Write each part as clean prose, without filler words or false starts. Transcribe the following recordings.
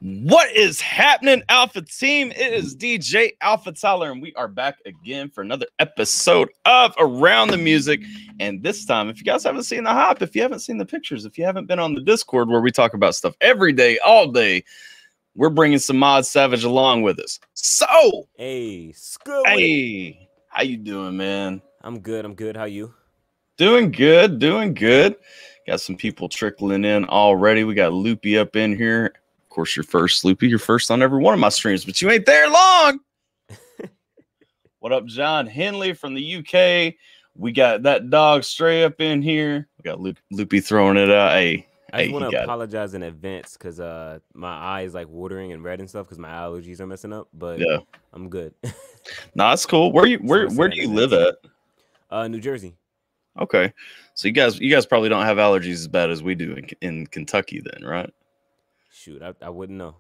What is happening, Alpha Team? It is DJ AlphaTyler, and we are back again for another episode of Around the Music. And this time, if you guys haven't seen the hype, if you haven't seen the pictures, if you haven't been on the Discord where we talk about stuff every day, all day, we're bringing Samad Savage along with us. So, hey, how you doing, man? I'm good. How you? Doing good. Got some people trickling in already. We got Loopy up in here. Of course, you're first, Loopy. You're first on every one of my streams, but you ain't there long. What up, John Henley from the UK? We got that dog Stray up in here. We got Loopy throwing it out. I just want to apologize in advance because my eye is like watering and red and stuff because my allergies are messing up. But yeah, I'm good. No, that's cool. Where do you live at? New Jersey. Okay, so you guys probably don't have allergies as bad as we do in Kentucky, then, right? Shoot, I wouldn't know.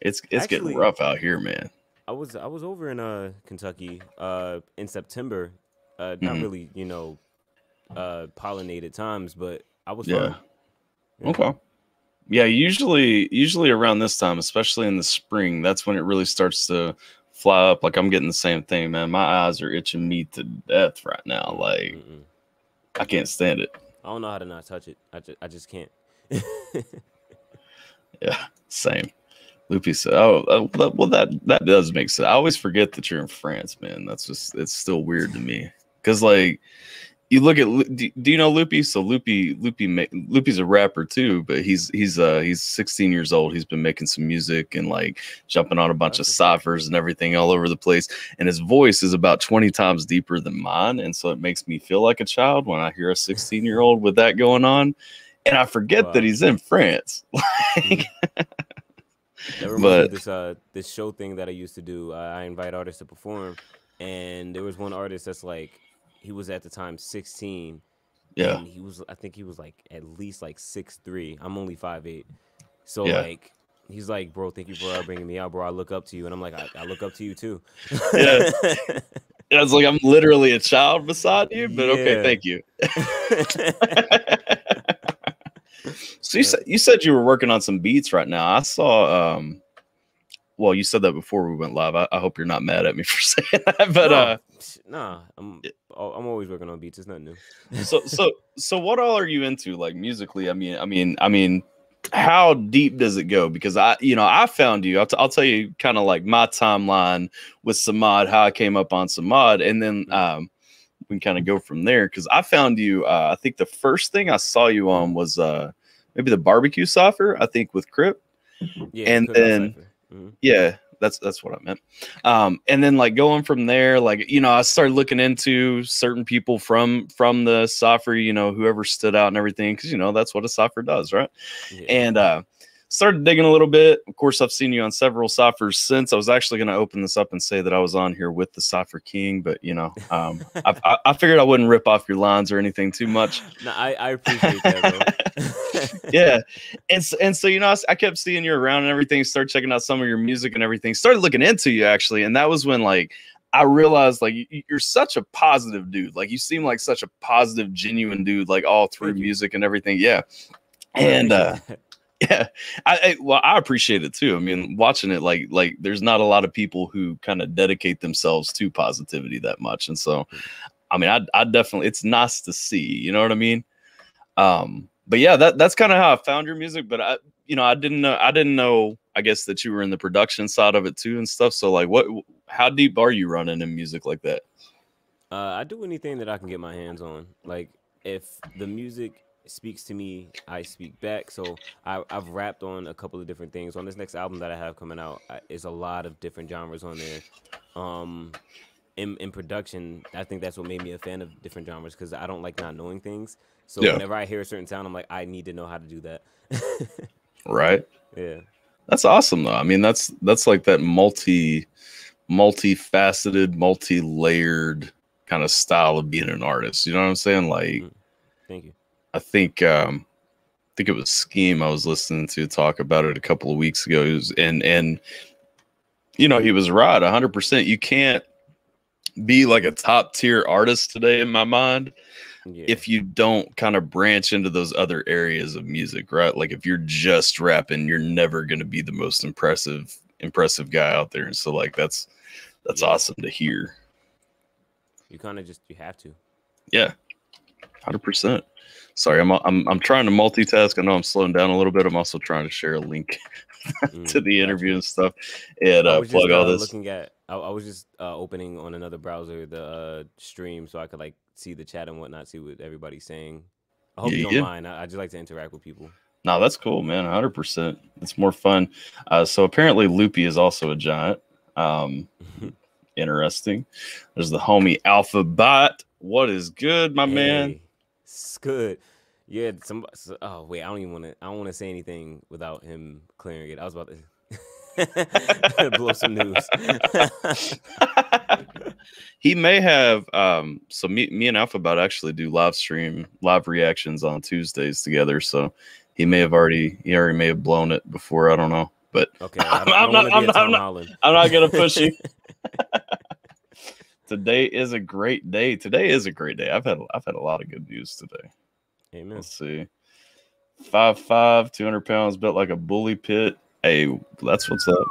It's actually getting rough out here, man. I was over in Kentucky in September. Not really, pollinated times, but I was fine. Yeah. Okay. Yeah, usually around this time, especially in the spring, that's when it really starts to fly up. Like I'm getting the same thing, man. My eyes are itching me to death right now. Like I can't stand it. I don't know how to not touch it. I just can't. Yeah, same. Loopy said, "Oh, well, that does make sense. I always forget that you're in France, man. It's still weird to me because like you look at. Do you know Loopy? So Loopy's a rapper too, but he's 16 years old. He's been making some music and like jumping on a bunch of ciphers and everything all over the place. And his voice is about 20 times deeper than mine, and so it makes me feel like a child when I hear a 16-year-old with that going on." And I forget that he's in France. That reminds me of this show thing that I used to do. I invite artists to perform, and there was one artist that's like, he was at the time 16. Yeah, and I think he was like at least like 6'3". I'm only 5'8". So like, he's like, bro, thank you for bringing me out, bro. I look up to you, and I'm like, I look up to you too. Yeah. It's like I'm literally a child beside you, but okay, thank you. So you said you were working on some beats right now. I saw well, you said that before we went live. I hope you're not mad at me for saying that, but I'm always working on beats. It's nothing new. So what all are you into, like musically? I mean, how deep does it go? Because I found you. I'll tell you kind of like my timeline with Samad, how I came up on Samad, and then we can kind of go from there. Because I found you. I think the first thing I saw you on was maybe the barbecue cipher. I think with Crip. Yeah, and then yeah, that's what I meant. And then like going from there, like I started looking into certain people from the cipher, whoever stood out and everything, because that's what a cipher does, right? Yeah. And started digging a little bit. Of course, I've seen you on several ciphers since. I was actually going to open this up and say that I was on here with the Cipher King, but I figured I wouldn't rip off your lines or anything too much. No, I appreciate that, bro. Yeah, and so I kept seeing you around and everything. Started checking out some of your music and everything. Started looking into you actually, and that was when like I realized like you're such a positive dude. Like you seem like such a positive, genuine dude. Like all through music and everything. Yeah, and yeah, I appreciate it too. I mean, watching it like there's not a lot of people who kind of dedicate themselves to positivity that much, and so I mean, I definitely, it's nice to see. You know what I mean? But yeah, that's kind of how I found your music. But I didn't know. I guess that you were in the production side of it too and stuff. So like, how deep are you running in music like that? I do anything that I can get my hands on. Like if the music speaks to me, I speak back. So I've rapped on a couple of different things. On this next album that I have coming out, is a lot of different genres on there. In production, I think that's what made me a fan of different genres, because I don't like not knowing things. So whenever I hear a certain sound, I'm like, I need to know how to do that. Right. Yeah. That's awesome though. I mean, that's like that multifaceted, multi-layered kind of style of being an artist. You know what I'm saying? Like, thank you. I think it was Scheme I was listening to talk about it a couple of weeks ago. He was, and he was right 100%. You can't be like a top tier artist today in my mind Yeah. if you don't kind of branch into those other areas of music, right? Like if you're just rapping, you're never going to be the most impressive guy out there. And so like that's Yeah. awesome to hear. You kind of you have to. Yeah, 100%. Sorry, I'm trying to multitask. I know I'm slowing down a little bit. I'm also trying to share a link to the interview and stuff, and I was plug just all this. looking at. I was just opening on another browser the stream so I could like see the chat and whatnot, see what everybody's saying. I hope you don't mind. I just like to interact with people. No, that's cool, man. 100%. It's more fun. So apparently, Loopy is also a giant. Interesting. There's the homie AlphaBot. What is good, my man? It's good. Yeah. Oh wait, I don't want to say anything without him clearing it. I was about to blow some news. He may have. So me and AlphaBot actually do live reactions on Tuesdays together. So he may have already may have blown it before. I don't know. But okay, I'm not gonna push you. Today is a great day. I've had a lot of good news today. Amen. Let's see. 5'5", 200 pounds, built like a bully pit. Hey, that's what's up.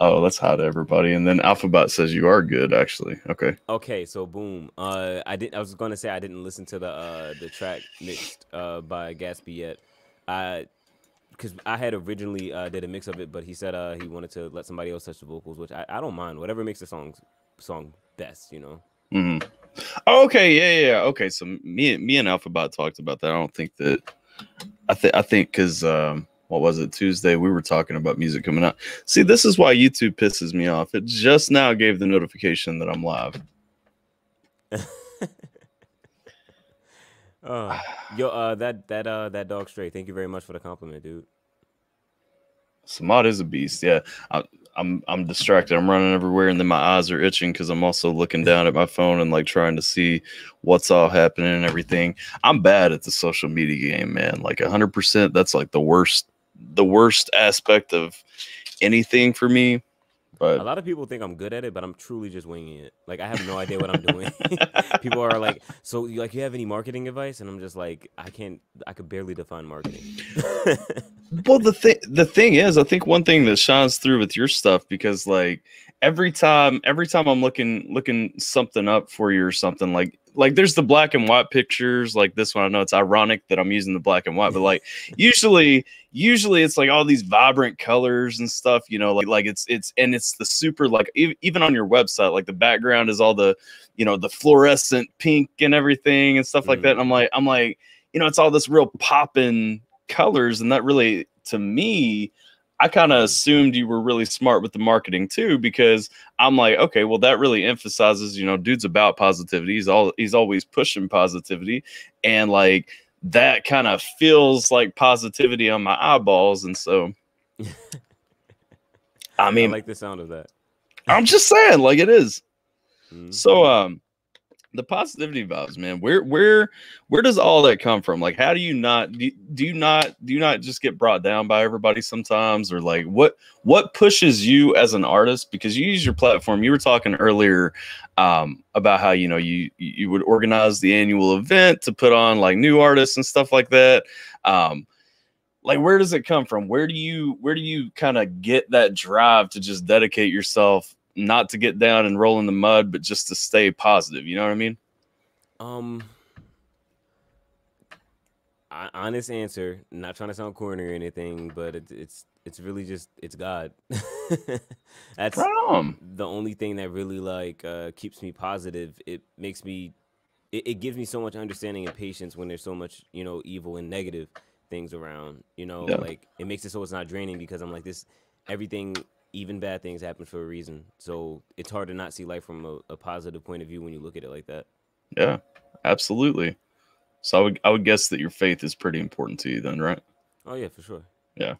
Oh, that's hot, everybody. And then AlphaBot says you are good, actually. Okay. So boom. I was gonna say I didn't listen to the track mixed by Gatsby yet. Because I had originally did a mix of it, but he said he wanted to let somebody else touch the vocals, which I don't mind. Whatever makes the song best, you know. Mm-hmm. Oh, okay, yeah. Okay, so me and AlphaBot talked about that. I don't think that. I think because what was it, Tuesday? We were talking about music coming out. See, this is why YouTube pisses me off. It just now gave the notification that I'm live. That dog straight. Thank you very much for the compliment, dude. Samad is a beast. Yeah, I'm distracted. I'm running everywhere, and then my eyes are itching because I'm also looking down at my phone and like trying to see what's all happening and everything. I'm bad at the social media game, man. Like 100%. That's like the worst aspect of anything for me. But a lot of people think I'm good at it, but I'm truly just winging it. Like I have no idea what I'm doing. People are like, "So, like, you have any marketing advice?" And I'm just like, I could barely define marketing. Well, the thing is, I think one thing that shines through with your stuff, because like every time I'm looking something up for you or something, like there's the black and white pictures like this one. I know it's ironic that I'm using the black and white, but like usually it's like all these vibrant colors and stuff, you know, like it's the super, like even on your website, like the background is all the, you know, the fluorescent pink and everything and stuff like that. And I'm like, you know, it's all this real popping colors, and that really, to me, I kind of assumed you were really smart with the marketing too, because I'm like, okay, well, that really emphasizes, you know, dude's about positivity. He's always pushing positivity, and like that kind of feels like positivity on my eyeballs. And so, I mean, I like the sound of that. I'm just saying, like, it is. So, the positivity vibes, man. Where does all that come from? Like, how do you not just get brought down by everybody sometimes, or like what pushes you as an artist? Because you use your platform. You were talking earlier about how, you know, you would organize the annual event to put on like new artists and stuff like that. Like, where does it come from? Where do you kind of get that drive to just dedicate yourself, not to get down and roll in the mud, but just to stay positive? You know what I mean? Honest answer, not trying to sound corny or anything, but it's really just, it's God. That's the only thing that really like keeps me positive. It makes me, it gives me so much understanding and patience when there's so much, you know, evil and negative things around, you know. Like it makes it so it's not draining, because I'm like, everything, even bad things happen for a reason. So it's hard to not see life from a positive point of view when you look at it like that. Yeah, absolutely. So I would guess that your faith is pretty important to you then, right? Oh yeah, for sure. Yeah.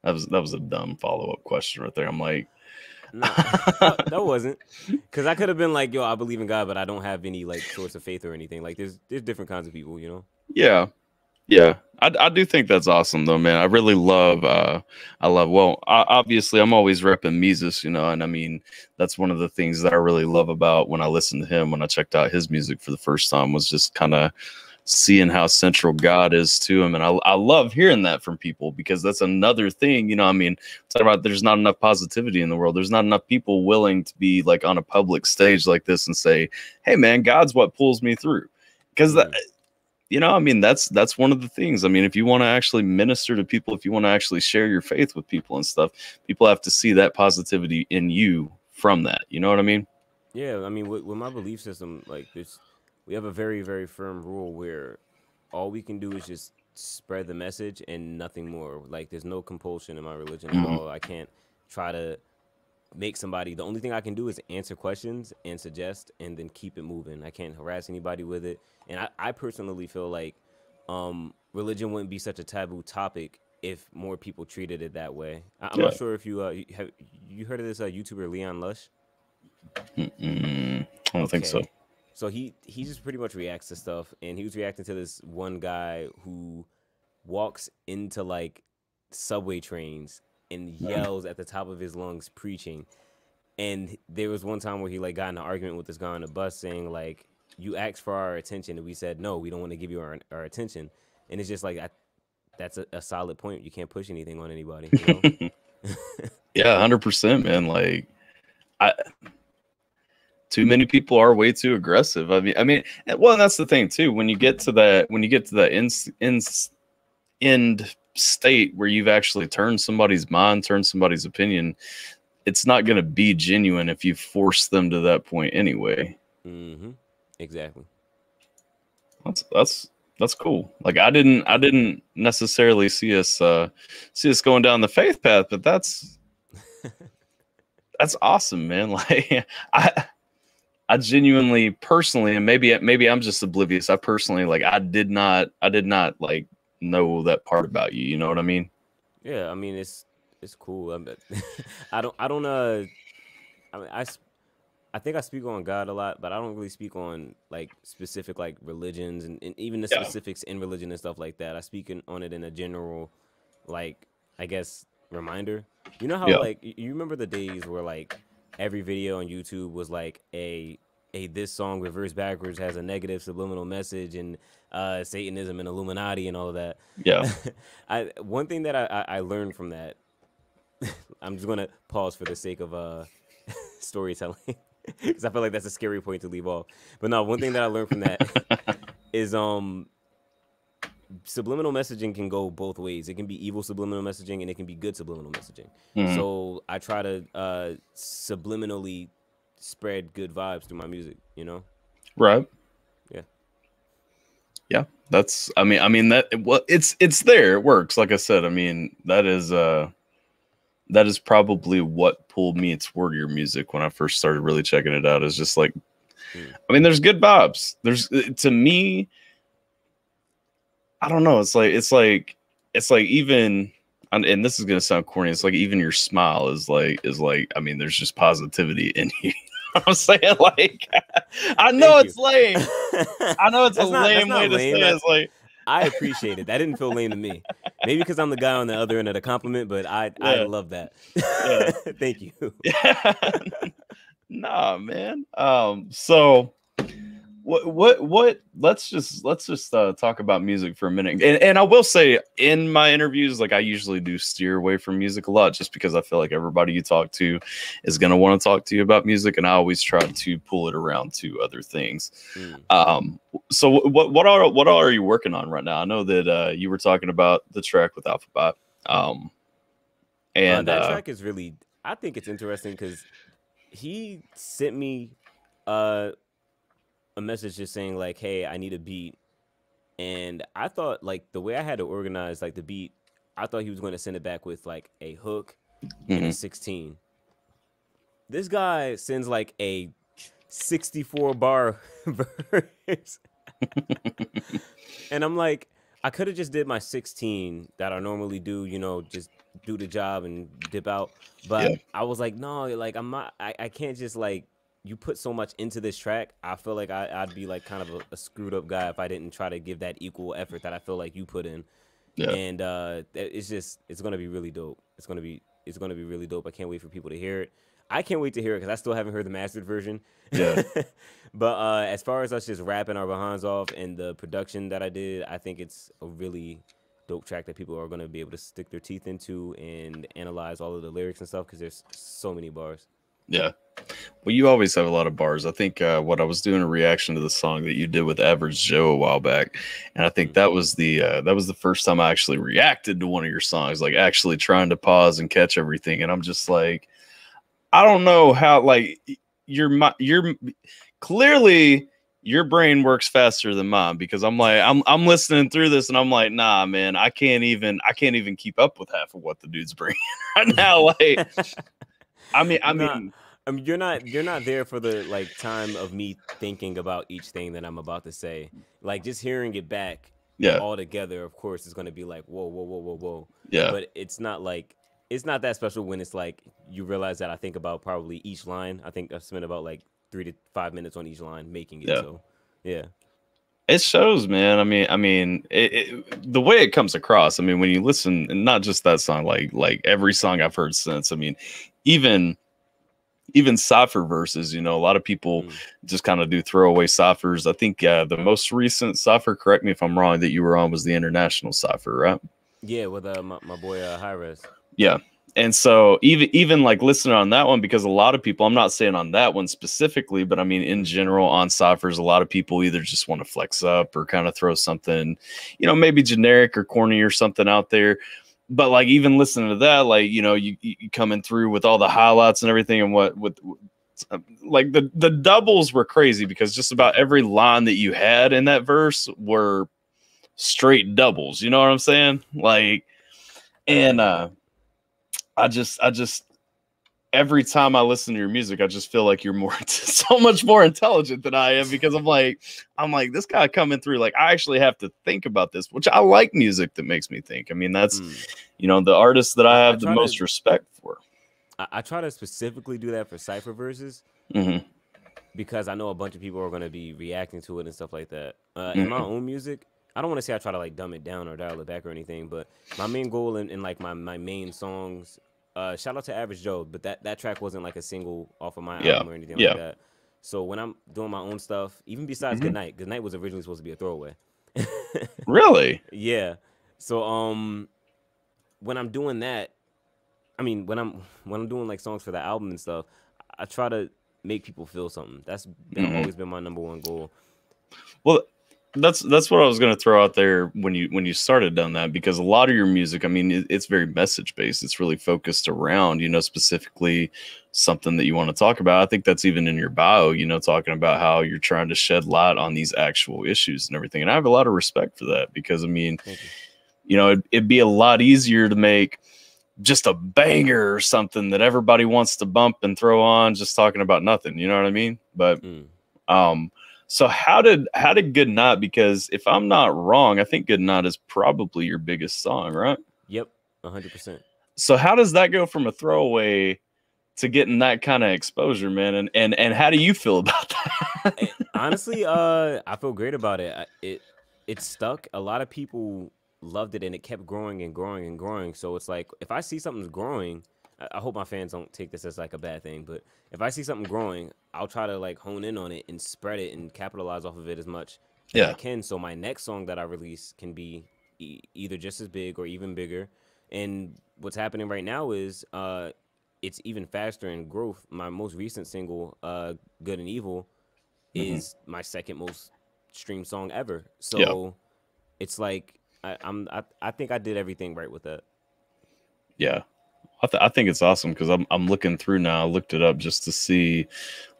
That was a dumb follow-up question right there. I'm like, nah, that wasn't, because I could have been like, yo, I believe in God, but I don't have any like source of faith or anything. Like there's different kinds of people, you know? Yeah. Yeah, I do think that's awesome though, man. I really love well, obviously I'm always repping Mises, you know, and I mean that's one of the things that I really love about when I listened to him when I checked out his music for the first time was just kind of seeing how central God is to him. And I love hearing that from people because that's another thing, you know, I mean, talk about there's not enough positivity in the world. There's not enough people willing to be like on a public stage like this and say, hey man, God's what pulls me through. Because you know, I mean, that's one of the things. I mean, if you want to actually minister to people, if you want to actually share your faith with people and stuff, people have to see that positivity in you from that. You know what I mean? Yeah, I mean, with my belief system, like this, we have a very, very firm rule where all we can do is just spread the message and nothing more. Like, there's no compulsion in my religion at Mhm. all. I can't try to make somebody. The only thing I can do is answer questions and suggest, and then keep it moving. I can't harass anybody with it. And I personally feel like religion wouldn't be such a taboo topic if more people treated it that way. I'm Yeah. not sure if have you heard of this YouTuber Leon Lush. I don't think so. Okay. So he just pretty much reacts to stuff, and he was reacting to this one guy who walks into like subway trains and yells at the top of his lungs preaching. And there was one time where he like got in an argument with this guy on the bus saying like, you asked for our attention and we said no, we don't want to give you our attention. And it's just like that's a solid point. You can't push anything on anybody, you know. Yeah, 100%, man. Like, I too many people are way too aggressive. I mean, well, and that's the thing too. When you get to that end state where you've actually turned somebody's mind, turned somebody's opinion, it's not going to be genuine if you force them to that point anyway. Mm-hmm. Exactly. That's cool. Like I didn't necessarily see us going down the faith path, but that's awesome, man. Like I genuinely personally, and maybe I'm just oblivious. I personally like I did not like know that part about you. You know what I mean? Yeah, I mean it's cool. I don't I mean I think I speak on God a lot, but I don't really speak on like specific like religions and even the Yeah. specifics in religion and stuff like that. I speak on it in a general, like, I guess, reminder. You know how Yeah. like you remember the days where like every video on YouTube was like a this song reverse backwards has a negative subliminal message and Satanism and Illuminati and all of that. Yeah. I one thing that I learned from that, I'm just gonna pause for the sake of storytelling because I feel like that's a scary point to leave off. But no, one thing that I learned from that is subliminal messaging can go both ways. It can be evil subliminal messaging and it can be good subliminal messaging. Mhm. So I try to subliminally spread good vibes through my music, you know? Right. Yeah. Yeah. That's. I mean that. Well, it's there. It works. Like I said. I mean that is probably what pulled me toward your music when I first started really checking it out. Is just like, Mm. I mean, there's good vibes. There's to me, I don't know. It's like even, and this is gonna sound corny. It's like even your smile is like. I mean, there's just positivity in you. I'm saying like, I know Thank it's you. lame. I know it's a That's lame way not to say lame. it. It's like, I appreciate it. That didn't feel lame to me. Maybe because I'm the guy on the other end of the compliment, but I yeah, love that. yeah, Thank you. yeah. Nah, man. So what let's just talk about music for a minute. And I will say in my interviews, like I usually do steer away from music a lot just because I feel like everybody you talk to is gonna want to talk to you about music, and I always try to pull it around to other things. Mm. So what all are you working on right now? I know that you were talking about the track with AlphaTyler. And That track is really, I think it's interesting because he sent me uh, a message just saying like, "Hey, I need a beat," and I thought like the way I had to organize like the beat, I thought he was going to send it back with like a hook and a mhm. 16. This guy sends like a 64 bar verse, and I'm like, I could have just did my 16 that I normally do, you know, just do the job and dip out. Yeah. But I was like, no, like I'm not, I can't just like you put so much into this track. I feel like I'd be like kind of a screwed up guy if I didn't try to give that equal effort that I feel like you put in. Yeah. And it's gonna be really dope. It's gonna be really dope. I can't wait for people to hear it. I can't wait to hear it because I still haven't heard the mastered version. Yeah. But as far as us just rapping our behinds off and the production that I did, I think it's a really dope track that people are gonna be able to stick their teeth into and analyze all of the lyrics and stuff because there's so many bars. Yeah. Well, you always have a lot of bars. I think what I was doing a reaction to the song that you did with Average Joe a while back, and I think that was the first time I actually reacted to one of your songs, like actually trying to pause and catch everything. And I'm just like, I don't know how, like, you're clearly your brain works faster than mine, because I'm like, I'm listening through this and I'm like, nah, man, I can't even keep up with half of what the dude's bringing right now. Like, I mean, you're not there for the like time of me thinking about each thing that I'm about to say. Like just hearing it back, all together, of course, is going to be like, whoa, whoa, whoa, whoa, whoa. Yeah. But it's not that special when it's like you realize that I think about probably each line. I think I've spent about like 3 to 5 minutes on each line making it. Yeah. So, yeah. It shows, man. I mean, the way it comes across. I mean, when you listen, and not just that song, like every song I've heard since. I mean, even Cypher verses, you know, a lot of people just kind of do throwaway Cyphers. I think the most recent Cypher, correct me if I'm wrong, that you were on was the International Cypher, right? Yeah, with my boy Hi-Res. Yeah. And so even like listening on that one, because a lot of people, I'm not saying on that one specifically, but I mean, in general on Cyphers, a lot of people either just want to flex up or kind of throw something, you know, maybe generic or corny or something out there. But like even listening to that, like, you know, you coming through with all the highlights and everything, and what like the doubles were crazy, because just about every line that you had in that verse were straight doubles. You know what I'm saying? Like, and I just every time I listen to your music, I just feel like you're so much more intelligent than I am, because I'm like, this guy coming through, like, I actually have to think about this, which I like music that makes me think. I mean, that's, you know, the artist that I have the most respect for. I try to specifically do that for Cypher verses, because I know a bunch of people are going to be reacting to it and stuff like that. In my own music, I don't want to say I try to like dumb it down or dial it back or anything, but my main goal in like my main songs, shout out to Average Joe, but that track wasn't like a single off of my album or anything like that. So when I'm doing my own stuff, even besides Goodnight was originally supposed to be a throwaway. Really? Yeah. So when I'm doing that, I mean when I'm doing like songs for the album and stuff, I try to make people feel something. That's always been my number one goal. Well, that's what I was going to throw out there when you started down that, because a lot of your music, I mean, it's very message based. It's really focused around, you know, specifically something that you want to talk about. I think that's even in your bio, you know, talking about how you're trying to shed light on these actual issues and everything. And I have a lot of respect for that, because I mean, you know, it'd be a lot easier to make just a banger or something that everybody wants to bump and throw on, just talking about nothing. You know what I mean? But so how did Good Night? Because if I'm not wrong, I think Good Night is probably your biggest song, right? Yep, 100%. So how does that go from a throwaway to getting that kind of exposure, man? And how do you feel about that? Honestly, I feel great about it. It stuck. A lot of people loved it, and it kept growing and growing and growing. So it's like, if I see something's growing, I hope my fans don't take this as like a bad thing, but if I see something growing, I'll try to like hone in on it and spread it and capitalize off of it as much as I can. So my next song that I release can be either just as big or even bigger. And what's happening right now is it's even faster in growth. My most recent single, Good and Evil, is my second most streamed song ever. So it's like I think I did everything right with that. Yeah. I think it's awesome, because I'm looking through now. I looked it up just to see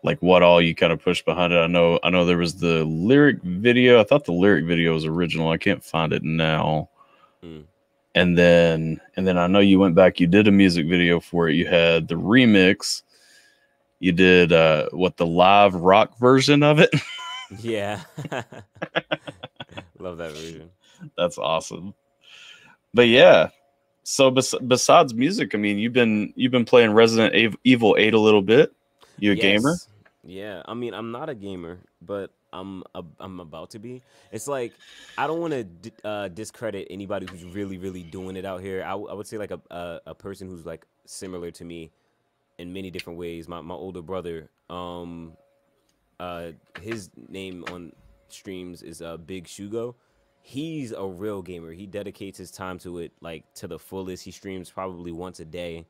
like what all you kind of pushed behind it. I know there was the lyric video. I thought the lyric video was original. I can't find it now. And then I know you went back, you did a music video for it. You had the remix. You did the live rock version of it. Yeah. Love that version. That's awesome. But yeah. So besides music, I mean, you've been playing Resident Evil 8 a little bit. You a gamer? Yeah, I mean, I'm not a gamer, but I'm about to be. It's like I don't want to discredit anybody who's really really doing it out here. I would say like a person who's like similar to me in many different ways. My older brother, his name on streams is Big Shugo. He's a real gamer. He dedicates his time to it like to the fullest. He streams probably once a day,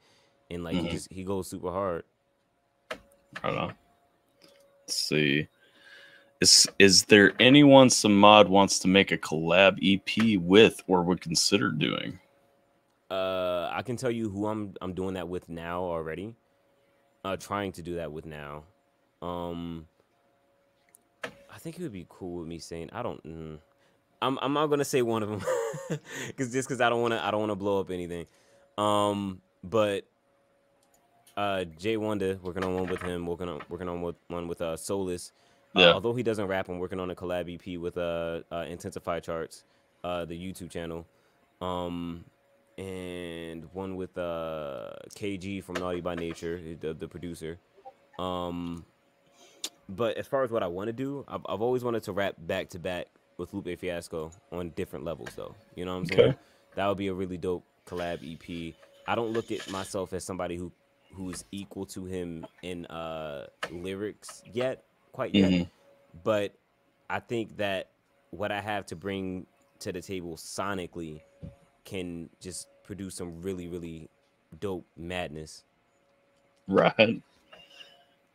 and like he goes super hard. I don't know. Let's see. Is there anyone Samad wants to make a collab EP with or would consider doing? I can tell you who I'm doing that with now already. Trying to do that with now. I think it would be cool with me saying I don't. I'm not gonna say one of them because I don't wanna blow up anything. But Jay Wonder, working on one with him, working on one with Solus. Yeah. Although he doesn't rap, I'm working on a collab EP with Intensify Charts, the YouTube channel, and one with KG from Naughty by Nature, the producer. But as far as what I want to do, I've always wanted to rap back to back with Lupe Fiasco on different levels, though. You know what I'm saying? Okay. That would be a really dope collab EP. I don't look at myself as somebody who's equal to him in lyrics quite yet. But I think that what I have to bring to the table sonically can just produce some really, really dope madness. Right.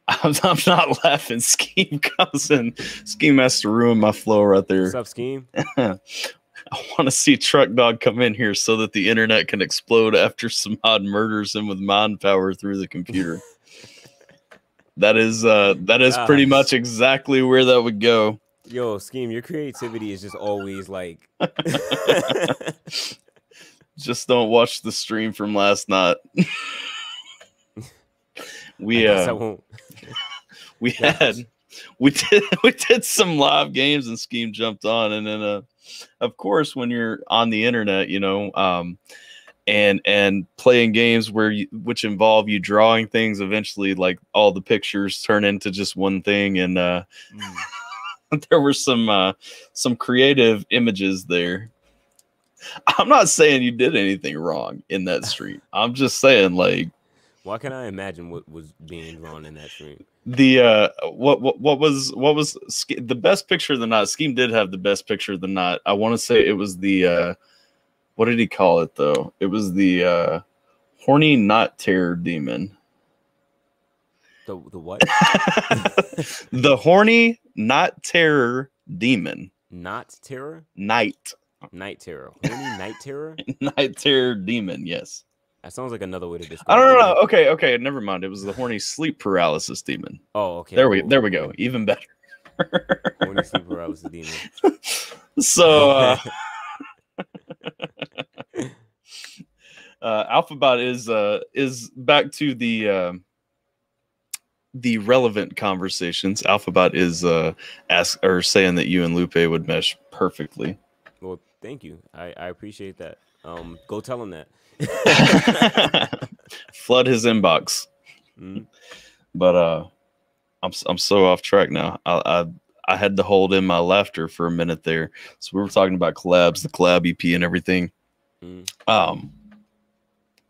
I'm not laughing. Scheme comes in. Scheme has to ruin my flow right there. What's up, Scheme? I want to see Truck Dog come in here so that the internet can explode after Samad murders him with mind power through the computer. That is pretty much exactly where that would go. Yo, Scheme, your creativity is just always like. Just don't watch the stream from last night. We did some live games and Scheme jumped on, and then of course when you're on the internet, you know, and playing games which involve you drawing things, eventually like all the pictures turn into just one thing, and there were some creative images there. I'm not saying you did anything wrong in that stream. I'm just saying, like, why can I imagine what was being drawn in that stream? The what was the best picture of the night? Scheme did have the best picture of the night. I want to say it was the what did he call it though? It was the horny not terror demon. The what? The horny not terror demon. Not terror? Night terror. Horny night terror? Night terror demon, yes. That sounds like another way to describe I don't it. know. Okay, never mind. It was the horny sleep paralysis demon. Oh, okay. There we go. Even better. Horny sleep paralysis demon. So AlphaBot is back to the relevant conversations. AlphaBot is saying that you and Lupe would mesh perfectly. Well, thank you. I appreciate that. Go tell him that. Flood his inbox. But I'm so off track now. I had to hold in my laughter for a minute there. So we were talking about collabs, the collab EP and everything.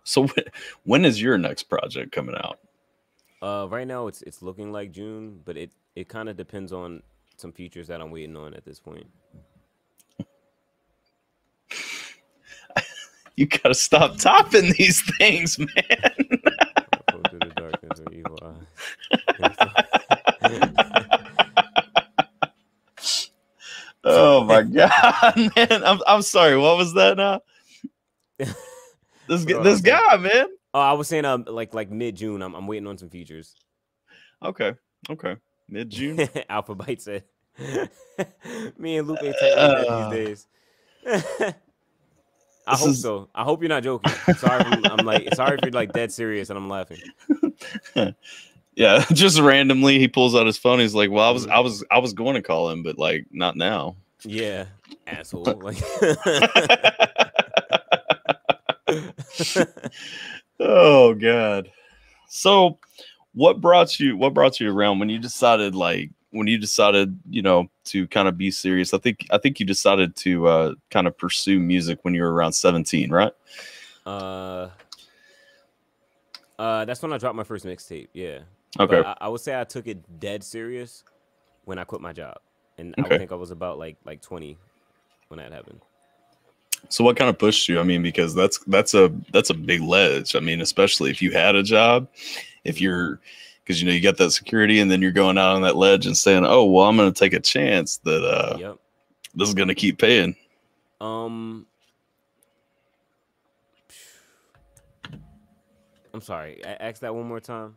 So when is your next project coming out? Right now it's looking like June, but it kind of depends on some features that I'm waiting on at this point. You gotta stop topping these things, man. To the darkness of evil eyes. Oh my god, man! I'm sorry. What was that now? This guy, man. Oh, I was saying like mid-June. I'm waiting on some features. Okay. Mid-June. AlphaByte said. Me and Lupe take these days. I hope so. I hope you're not joking. Sorry if you're like dead serious and I'm laughing. Yeah, just randomly he pulls out his phone. He's like, "Well, I was going to call him, but like not now." Yeah, asshole. Like, oh god. So, what brought you around when you decided you know, to kind of be serious? I think you decided to kind of pursue music when you were around 17, right? That's when I dropped my first mixtape. Yeah. Okay. But I would say I took it dead serious when I quit my job, and I Okay. would think I was about like 20 when that happened. So what kind of pushed you? I mean, because that's a big ledge. I mean, especially if you had a job, if you're, because you know you got that security, and then you're going out on that ledge and saying, "Oh, well, I'm going to take a chance that Yep. this is going to keep paying." I'm sorry. Ask that one more time.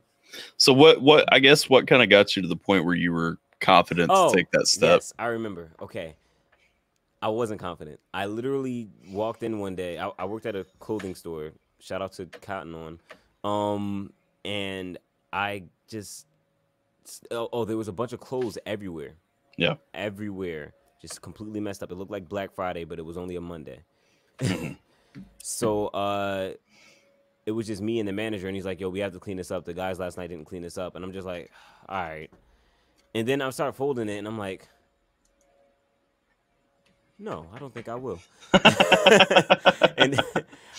So what I guess what kind of got you to the point where you were confident to take that step? Yes, I remember. Okay. I wasn't confident. I literally walked in one day. I worked at a clothing store. Shout out to Cotton On. And I just there was a bunch of clothes everywhere. Yeah. Everywhere. Just completely messed up. It looked like Black Friday, but it was only a Monday. Mm-hmm. So it was just me and the manager, and he's like, "Yo, we have to clean this up. The guys last night didn't clean this up." And I'm just like, "All right." And then I start folding it, and I'm like, "No, I don't think I will." And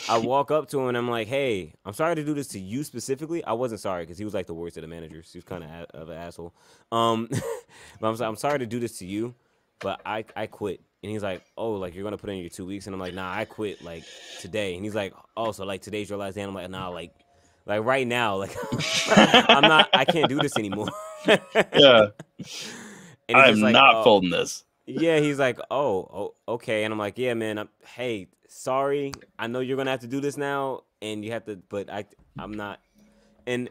I walk up to him, and I'm like, "Hey, I'm sorry to do this to you specifically." I wasn't sorry because he was like the worst of the managers. He was kind of an asshole. But I'm sorry to do this to you, but I quit. And he's like, "Oh, like you're gonna put in your 2 weeks?" And I'm like, "Nah, I quit like today." And he's like, "Oh, so like today's your last day?" And I'm like, "Nah, like right now, like I can't do this anymore." Yeah. And I'm like, not folding this. Yeah, he's like, oh, okay. And I'm like, "Yeah, man, hey, sorry. I know you're gonna have to do this now, and you have to, but I'm not." And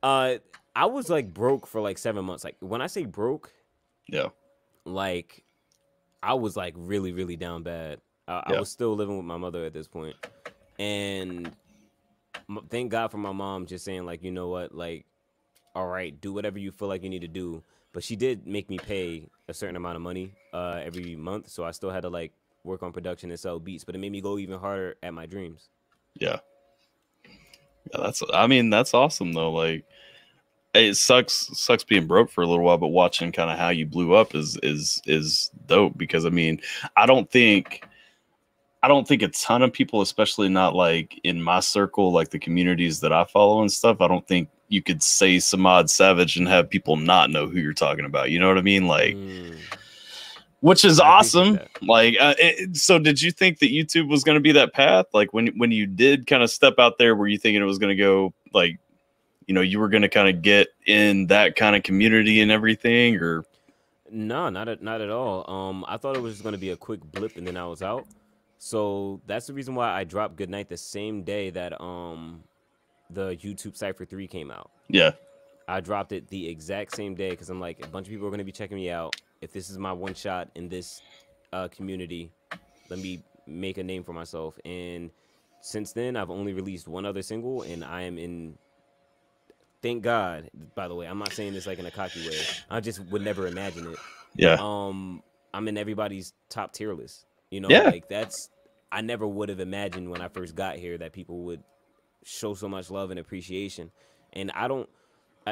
I was like broke for like 7 months. Like when I say broke, yeah, like I was like really, really down bad. I was still living with my mother at this point. And thank God for my mom just saying like, "You know what, like, all right, do whatever you feel like you need to do." But she did make me pay a certain amount of money every month. So I still had to like work on production and sell beats, but it made me go even harder at my dreams. Yeah. That's awesome though. Like, it sucks being broke for a little while, but watching kind of how you blew up is dope, because I mean, I don't think a ton of people, especially not like in my circle, like the communities that I follow and stuff, I don't think you could say Samad Savage and have people not know who you're talking about. You know what I mean? Like, which is awesome. Like, so did you think that YouTube was going to be that path? Like when you did kind of step out there, were you thinking it was going to go like, you know, you were going to kind of get in that kind of community and everything? Or no, not at all. I thought it was just going to be a quick blip and then I was out. So that's the reason why I dropped Goodnight the same day that the YouTube Cypher 3 came out. Yeah. I dropped it the exact same day because I'm like, a bunch of people are going to be checking me out. If this is my one shot in this community, let me make a name for myself. And since then, I've only released one other single, and I am in, thank God, by the way, I'm not saying this like in a cocky way. I just would never imagine it. Yeah. I'm in everybody's top tier list. You know, yeah. Like I never would have imagined when I first got here that people would show so much love and appreciation. And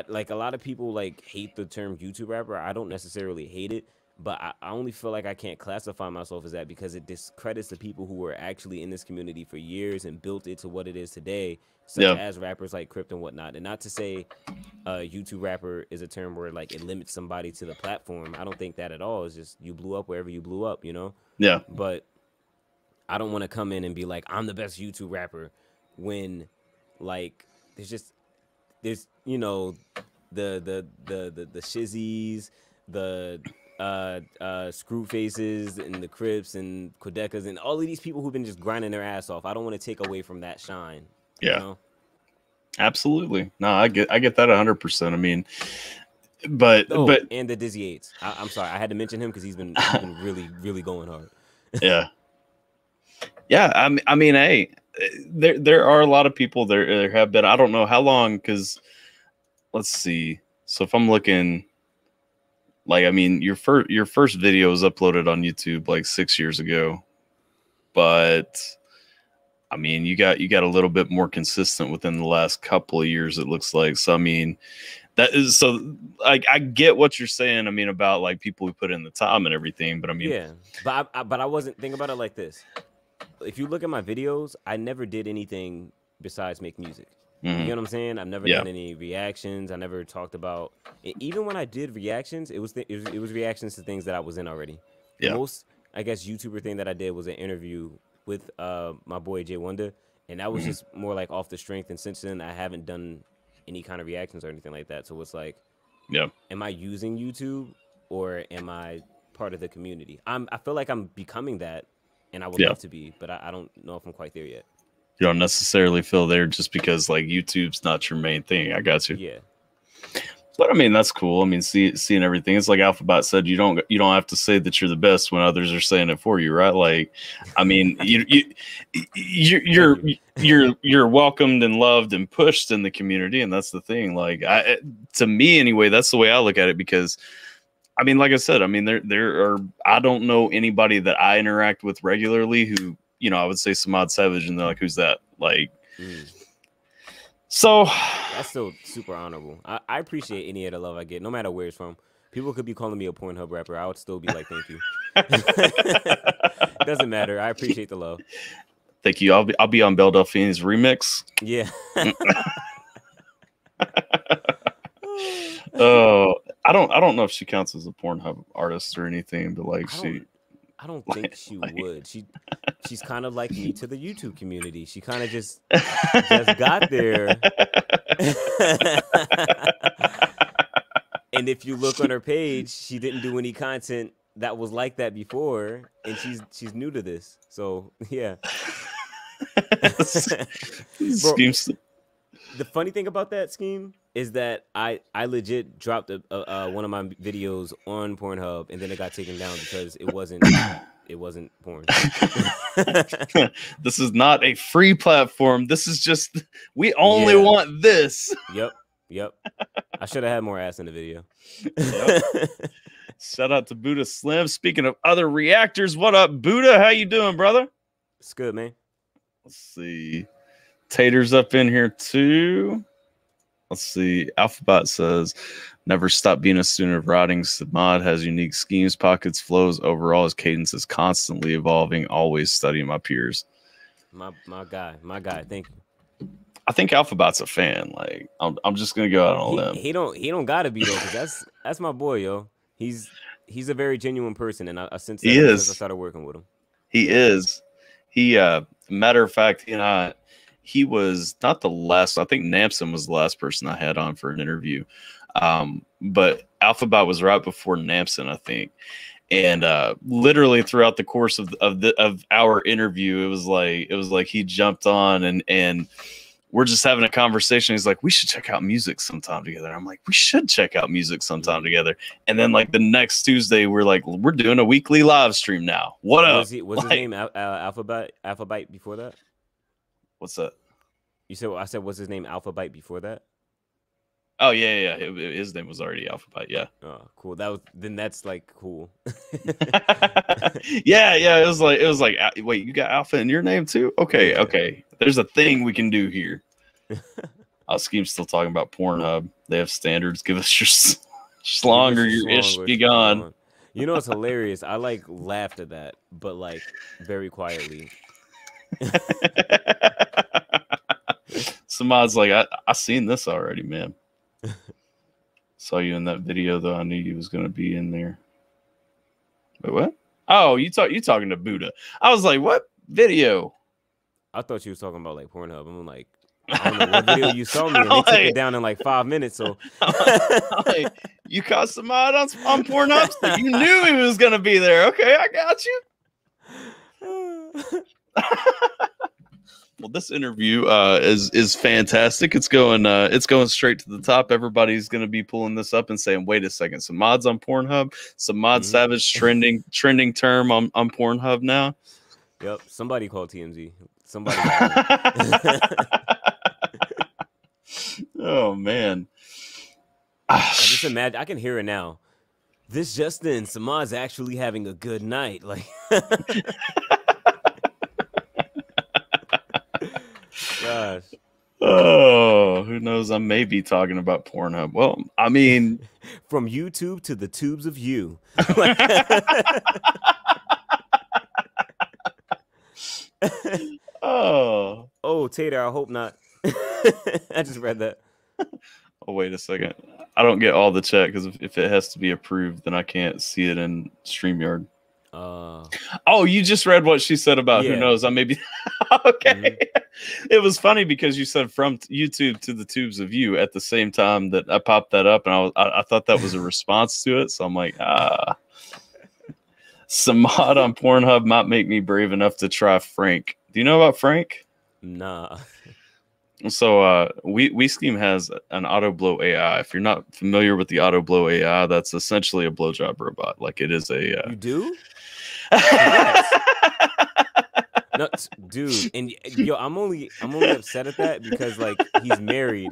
like a lot of people like hate the term YouTube rapper. I don't necessarily hate it, but I only feel like I can't classify myself as that because it discredits the people who were actually in this community for years and built it to what it is today, such as rappers like Crypt and whatnot. And not to say YouTube rapper is a term where like it limits somebody to the platform. I don't think that at all. It's just you blew up wherever you blew up, you know? Yeah. But I don't want to come in and be like, I'm the best YouTube rapper when like there's you know the Shizzies, the Screw Faces and the Crips and Quedecas and all of these people who've been just grinding their ass off. I don't want to take away from that shine. Yeah. You know? Absolutely. No, I get that 100%. I mean, but and the Dizzy 8s. I'm sorry, I had to mention him because he's been really, really going hard. Yeah. Yeah, I mean, hey, there are a lot of people there have been. I don't know how long, because let's see. So if I'm looking, like, I mean, your first video was uploaded on YouTube like 6 years ago, but I mean, you got a little bit more consistent within the last couple of years, it looks like. So I mean, that is so like I get what you're saying. I mean, about like people who put in the time and everything, but I mean, Yeah, but I wasn't think about it like this. If you look at my videos, I never did anything besides make music. You know what I'm saying? I've never done any reactions. I never talked about even when I did reactions, it was reactions to things that I was in already. The most, I guess, YouTuber thing that I did was an interview with my boy Jay Wonder, and that was just more like off the strength. And since then, I haven't done any kind of reactions or anything like that. So it's like, am I using YouTube or am I part of the community? I feel like I'm becoming that, and I would love to be, but I don't know if I'm quite there yet. You don't necessarily feel there just because like YouTube's not your main thing. I got you. Yeah. But I mean, that's cool. I mean, seeing everything. It's like AlphaBot said, you don't have to say that you're the best when others are saying it for you, right? Like, I mean, you're welcomed and loved and pushed in the community, and that's the thing. Like, to me anyway, that's the way I look at it, because I mean, like I said, I mean, there are, I don't know anybody that I interact with regularly who, you know, I would say Samad Savage, and they're like, who's that? Like, so that's still super honorable. I appreciate any of the love I get, no matter where it's from. People could be calling me a Pornhub rapper. I would still be like, thank you. It doesn't matter. I appreciate the love. Thank you. I'll be on Belle Delphine's remix. Yeah. Oh, I don't know if she counts as a Pornhub artist or anything, but like I don't think she would. She's kind of like me to the YouTube community. She kind of just got there. And if you look on her page, she didn't do any content that was like that before, and she's new to this. So yeah. Bro, the funny thing about that scheme is that I legit dropped one of my videos on Pornhub, and then it got taken down because it wasn't porn. This is not a free platform. This is just, we only want this. Yep. I should have had more ass in the video. Shout out to Buddha Slim. Speaking of other reactors, what up, Buddha? How you doing, brother? It's good, man. Let's see. Tater's up in here too. Let's see. AlphaBot says, never stop being a student of writing. Samad has unique schemes, pockets, flows. Overall, his cadence is constantly evolving, always studying my peers. My guy. Thank you. I think AlphaBot's a fan. Like, I'm just gonna go out on a limb. He don't gotta be though, because that's my boy, yo. He's a very genuine person, and I since I started working with him. He is. He matter of fact, he was not the last. I think Namson was the last person I had on for an interview. But AlphaBot was right before Namson, I think. And literally throughout the course of our interview, it was like he jumped on and we're just having a conversation. He's like, we should check out music sometime together. I'm like, we should check out music sometime together. And then like the next Tuesday, we're like, we're doing a weekly live stream now. What up? Was his name AlphaByte before that? What's that? I said, what's his name AlphaByte before that? Oh yeah. His name was already AlphaByte. Yeah. Oh, cool. That's like cool. yeah. It was like, wait, you got Alpha in your name too? Okay. There's a thing we can do here. Scheme's still talking about Pornhub. They have standards. Give us your schlong or your ish be gone. You know, it's hilarious. I like laughed at that, but like very quietly. Samad's like, I seen this already, man. Saw you in that video though. I knew you was gonna be in there. Wait, what? Oh, you talking to Buddha? I was like, what video? I thought you was talking about like Pornhub. I'm like, I don't know what video you saw me, and they took it down in like 5 minutes. So you caught Samad on Pornhub, so you knew he was gonna be there. Okay, I got you. Well, this interview is fantastic. It's going straight to the top. Everybody's going to be pulling this up and saying, "Wait a second, Samad's on Pornhub. Samad Savage trending term on Pornhub now." Yep, somebody called TMZ. Somebody. Oh man! I just imagine. I can hear it now. This just in, Samad's actually having a good night. Like. knows? I may be talking about Pornhub. Well, I mean, from YouTube to the tubes of you. Oh, Tater, I hope not. I just read that. Oh, wait a second. I don't get all the chat because if it has to be approved, then I can't see it in StreamYard. Oh, you just read what she said about who knows? I may be okay. It was funny because you said from YouTube to the tubes of you at the same time that I popped that up, and I thought that was a response to it. So I'm like, some mod on Pornhub might make me brave enough to try Frank. Do you know about Frank? Nah. So we Scheme has an auto blow AI. If you're not familiar with the auto blow AI, that's essentially a blowjob robot. Like it is a You do? No, dude, and yo, I'm only upset at that because like he's married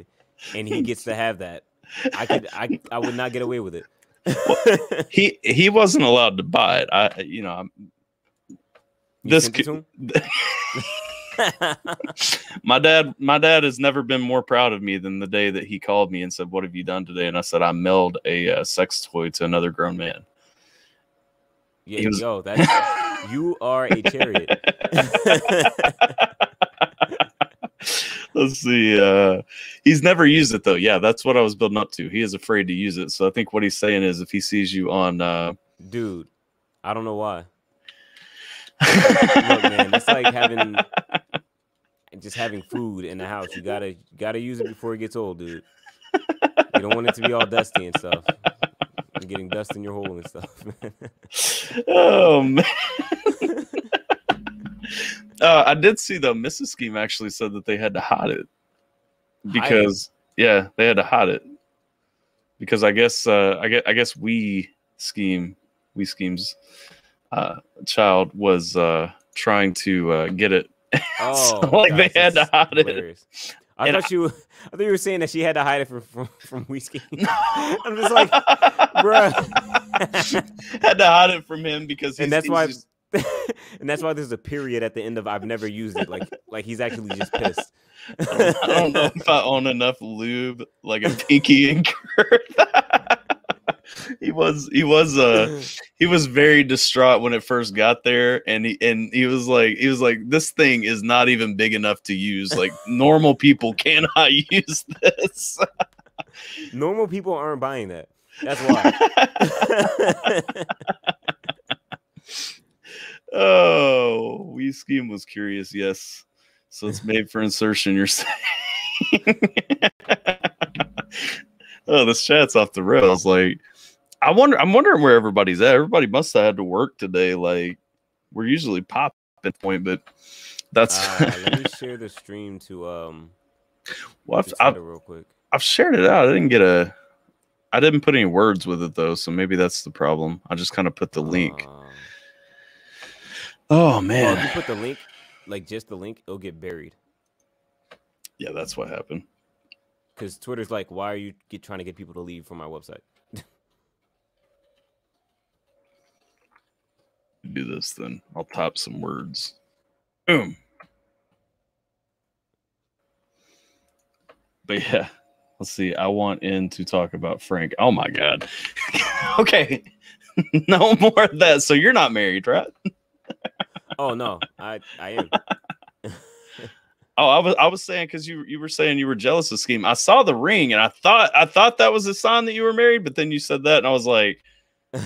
and he gets to have that. I would not get away with it. Well, he wasn't allowed to buy it. My dad has never been more proud of me than the day that he called me and said, "What have you done today?" And I said, "I mailed a sex toy to another grown man." Yeah, yo, that's you are a chariot. Let's see. He's never used it though. Yeah, that's what I was building up to. He is afraid to use it. So I think what he's saying is if he sees you on dude, I don't know why. Look, man, it's like having food in the house. You gotta use it before it gets old, dude. You don't want it to be all dusty and stuff. And getting dust in your hole and stuff. Oh man. I did see though, Mrs. Scheme actually said that they had to hide it because they had to hide it because I guess we Scheme's child was trying to get it. Oh, so, like they had to hide hilarious. It. I thought you were saying that she had to hide it from Whiskey. I'm just like, bruh. Had to hide it from him because and that's why there's a period at the end of I've never used it. Like he's actually just pissed. I don't know if I own enough lube like a pinky and He was very distraught when it first got there, and he was like, this thing is not even big enough to use. Like normal people cannot use this. Normal people aren't buying that. That's why. Oh, we Scheme was curious. Yes, so it's made for insertion. You're saying? Oh, this chat's off the rails. Like. I'm wondering where everybody's at. Everybody must have had to work today. Like we're usually popping point, but that's let me share the stream to well, real quick. I've shared it out. I didn't put any words with it though, so maybe that's the problem. I just kind of put the link. Oh man. If you put the link, like just the link, it'll get buried. Yeah, that's what happened. Because Twitter's like, why are you trying to get people to leave from my website? Do this then. I'll type some words. Boom. But yeah, let's see. I want in to talk about Frank. Oh my god. Okay. No more of that. So you're not married, right? Oh no, I am. Oh, I was saying because you were saying you were jealous of Scheme. I saw the ring and I thought that was a sign that you were married, but then you said that and I was like,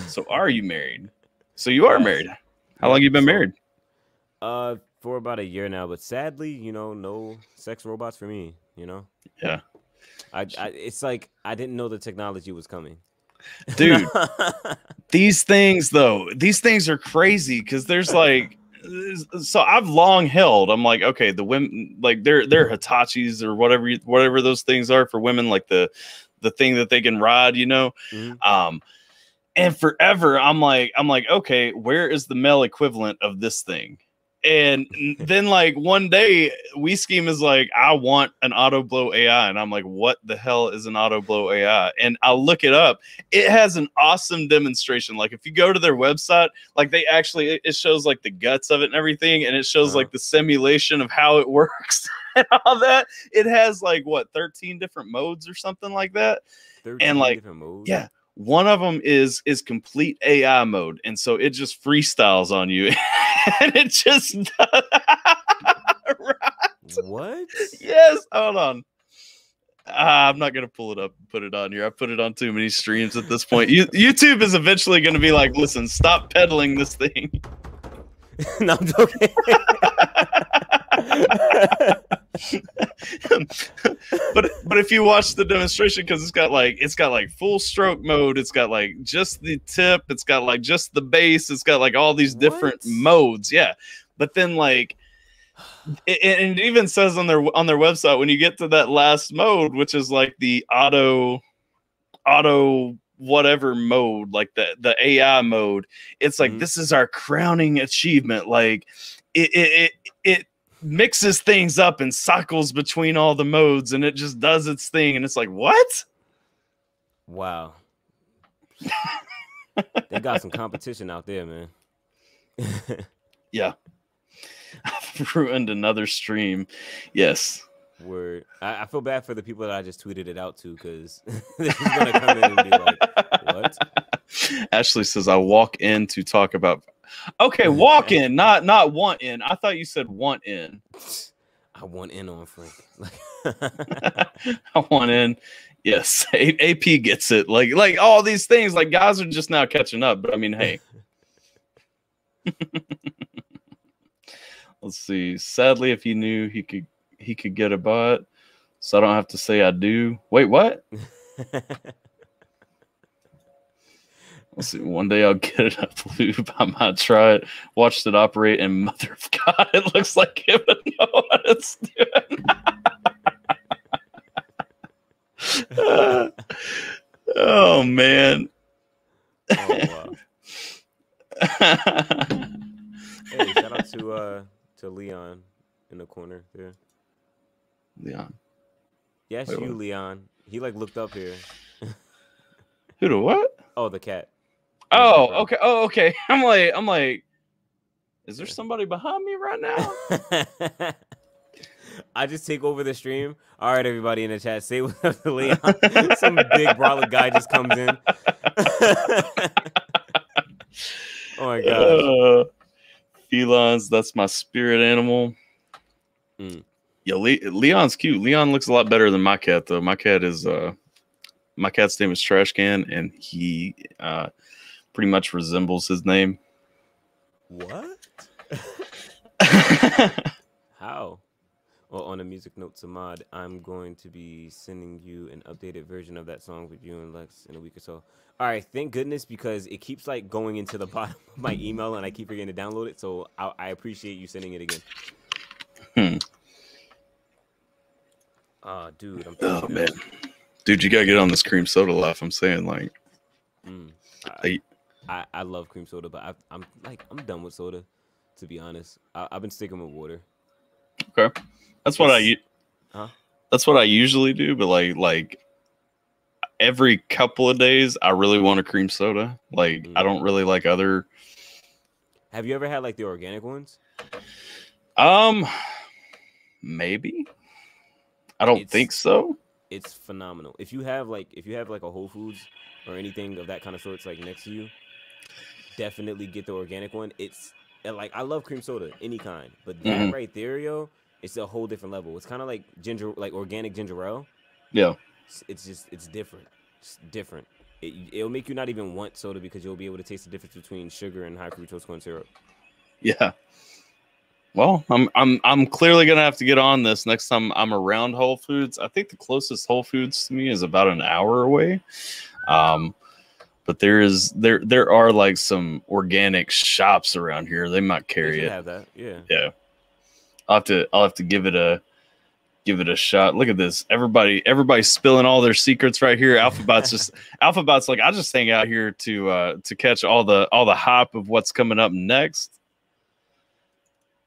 so are you married? So you are married. How long you been married? For about a year now, but sadly, no sex robots for me, Yeah. It's like I didn't know the technology was coming. Dude, these things are crazy because there's like so I've long held. I'm like, okay, the women like they're Hitachis or whatever those things are for women, like the thing that they can ride, Mm-hmm. And forever I'm like, okay, where is the male equivalent of this thing? And then like one day We Scheme is like, I want an auto blow AI. And I'm like, what the hell is an auto blow AI? And I'll look it up. It has an awesome demonstration. Like if you go to their website, like they actually, it shows like the guts of it and everything. And it shows like the simulation of how it works and all that. It has like what, 13 different modes or something like that. 13 and like different modes? Yeah. One of them is complete AI mode. And so it just freestyles on you. And it just does. Right? What? Yes. Hold on. I'm not going to pull it up and put it on here. I put it on too many streams at this point. YouTube is eventually going to be like, listen, stop peddling this thing. No, I'm joking. but if you watch the demonstration, because it's got like full stroke mode, it's got like just the tip, it's got like just the bass, it's got like all these different modes. Yeah. But then like it even says on their website, when you get to that last mode, which is like the auto whatever mode, like the AI mode, it's like this is our crowning achievement. Like it mixes things up and cycles between all the modes, and it just does its thing. And it's like, what? Wow. They got some competition out there, man. Yeah. I've ruined another stream. Yes. Word. I feel bad for the people that I just tweeted it out to, because this is going to come in and be like, what? Ashley says, I walk in to talk about... Okay, walk in, not want in. I thought you said want in. I want in on Frank. I want in. Yes, AP gets it. Like all these things, like guys are just now catching up. But I mean, hey. Let's see. Sadly, if he knew he could get a bot, so I don't have to say I do. Wait, what? Let's see. One day I'll get it up loop. I might try it. Watched it operate, and mother of God, it looks like it would know what it's doing. Oh man. Oh, wow. Hey, shout out to Leon in the corner there. Leon. Yes, wait, you, what? Leon. He like looked up here. Who to what? Oh, the cat. Oh, okay. Oh, okay. I'm like, is there somebody behind me right now? I just take over the stream. All right, everybody in the chat, say what's up to Leon. Some big brolic guy just comes in. Oh my gosh. Felines, that's my spirit animal. Yeah, Leon's cute. Leon looks a lot better than my cat, though. My cat's name is Trash Can, and he pretty much resembles his name. What? How? Well, on a music note, Samad, I'm going to be sending you an updated version of that song with you and Lex in a week or so. All right, thank goodness, because it keeps like going into the bottom of my email and I keep forgetting to download it. So I appreciate you sending it again. Dude, oh man, dude, you gotta get on this cream soda life. I'm saying, like, I love cream soda, but I'm done with soda, to be honest. I've been sticking with water. Okay, that's what I usually do. But like every couple of days, I really want a cream soda. Like I don't really like other. Have you ever had like the organic ones? Maybe. I don't think so. It's phenomenal. If you have like a Whole Foods or anything of that kind of sorts like next to you, definitely get the organic one. It's like, I love cream soda, any kind, but that right there, yo, it's a whole different level. It's kind of like organic ginger ale. Yeah. It's different. It's different. It'll make you not even want soda, because you'll be able to taste the difference between sugar and high fructose corn syrup. Yeah. Well, I'm clearly gonna have to get on this next time I'm around Whole Foods. I think the closest Whole Foods to me is about an hour away. But there are like some organic shops around here. They might carry it. Have that, yeah. Yeah. I'll have to give it a shot. Look at this. Everybody's spilling all their secrets right here. Alphabot's like, I just hang out here to catch all the hype of what's coming up next.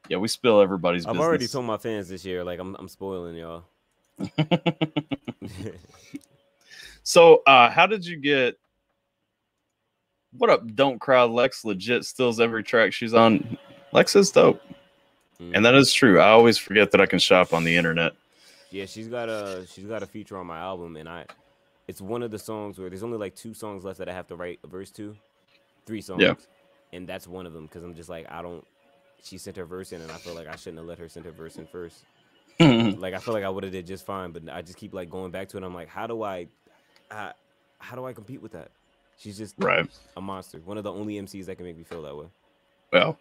Yeah, we spill everybody's I've already business. told my fans this year, like I'm spoiling y'all. So, how did you get? What up? Don't cry. Lex legit steals every track she's on. Lex is dope, and that is true. I always forget that I can shop on the internet. Yeah, she's got a feature on my album, and it's one of the songs where there's only like 2 songs left that I have to write a verse to, 3 songs, Yeah. and that's one of them because I'm just like she sent her verse in, and I feel like I shouldn't have let her send her verse in first. Like I feel like I would have did just fine, but I just keep like going back to it. I'm like, how do I compete with that? She's just Right. a monster. One of the only MCs that can make me feel that way. Well,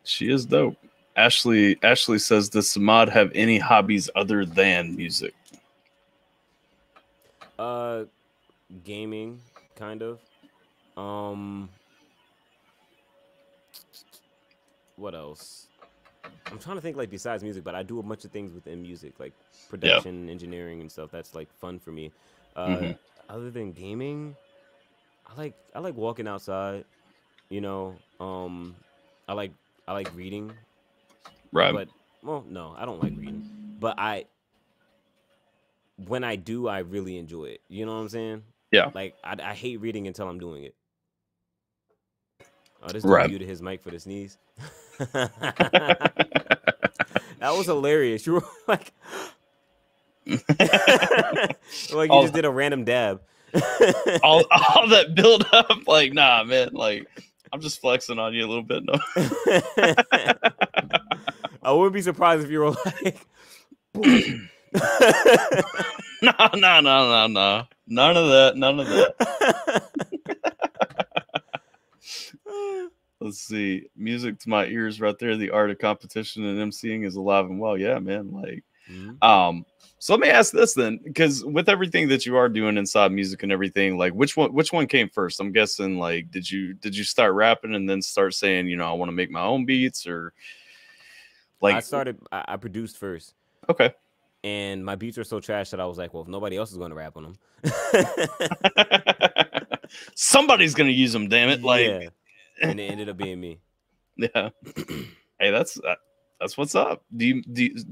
she is dope. Ashley says, does Samad have any hobbies other than music? Gaming, kind of. What else? I'm trying to think like besides music, but I do a bunch of things within music, like production, engineering, and stuff. That's like fun for me. Other than gaming, I like walking outside. You know, I like reading. Right. But well, no, I don't like reading. But when I do, I really enjoy it. You know what I'm saying? Yeah. Like I hate reading until I'm doing it. Oh, this dude Right. muted his mic for the sneeze. That was hilarious. You were like, like you just did a random dab. all that build up, like, nah, man, like I'm just flexing on you a little bit. No. I wouldn't be surprised if you were like, no. None of that. Let's see. Music to my ears right there. The art of competition and MCing is alive and well. Yeah, man. Like, so let me ask this then, because with everything that you are doing inside music and everything, like which one came first? I'm guessing like did you start rapping and then start saying, you know, I want to make my own beats, or like I produced first. Okay. And my beats were so trash that I was like, well, if nobody else is going to rap on them, somebody's going to use them, damn it. Like, yeah. And it ended up being me. Yeah. Hey, that's what's up. Do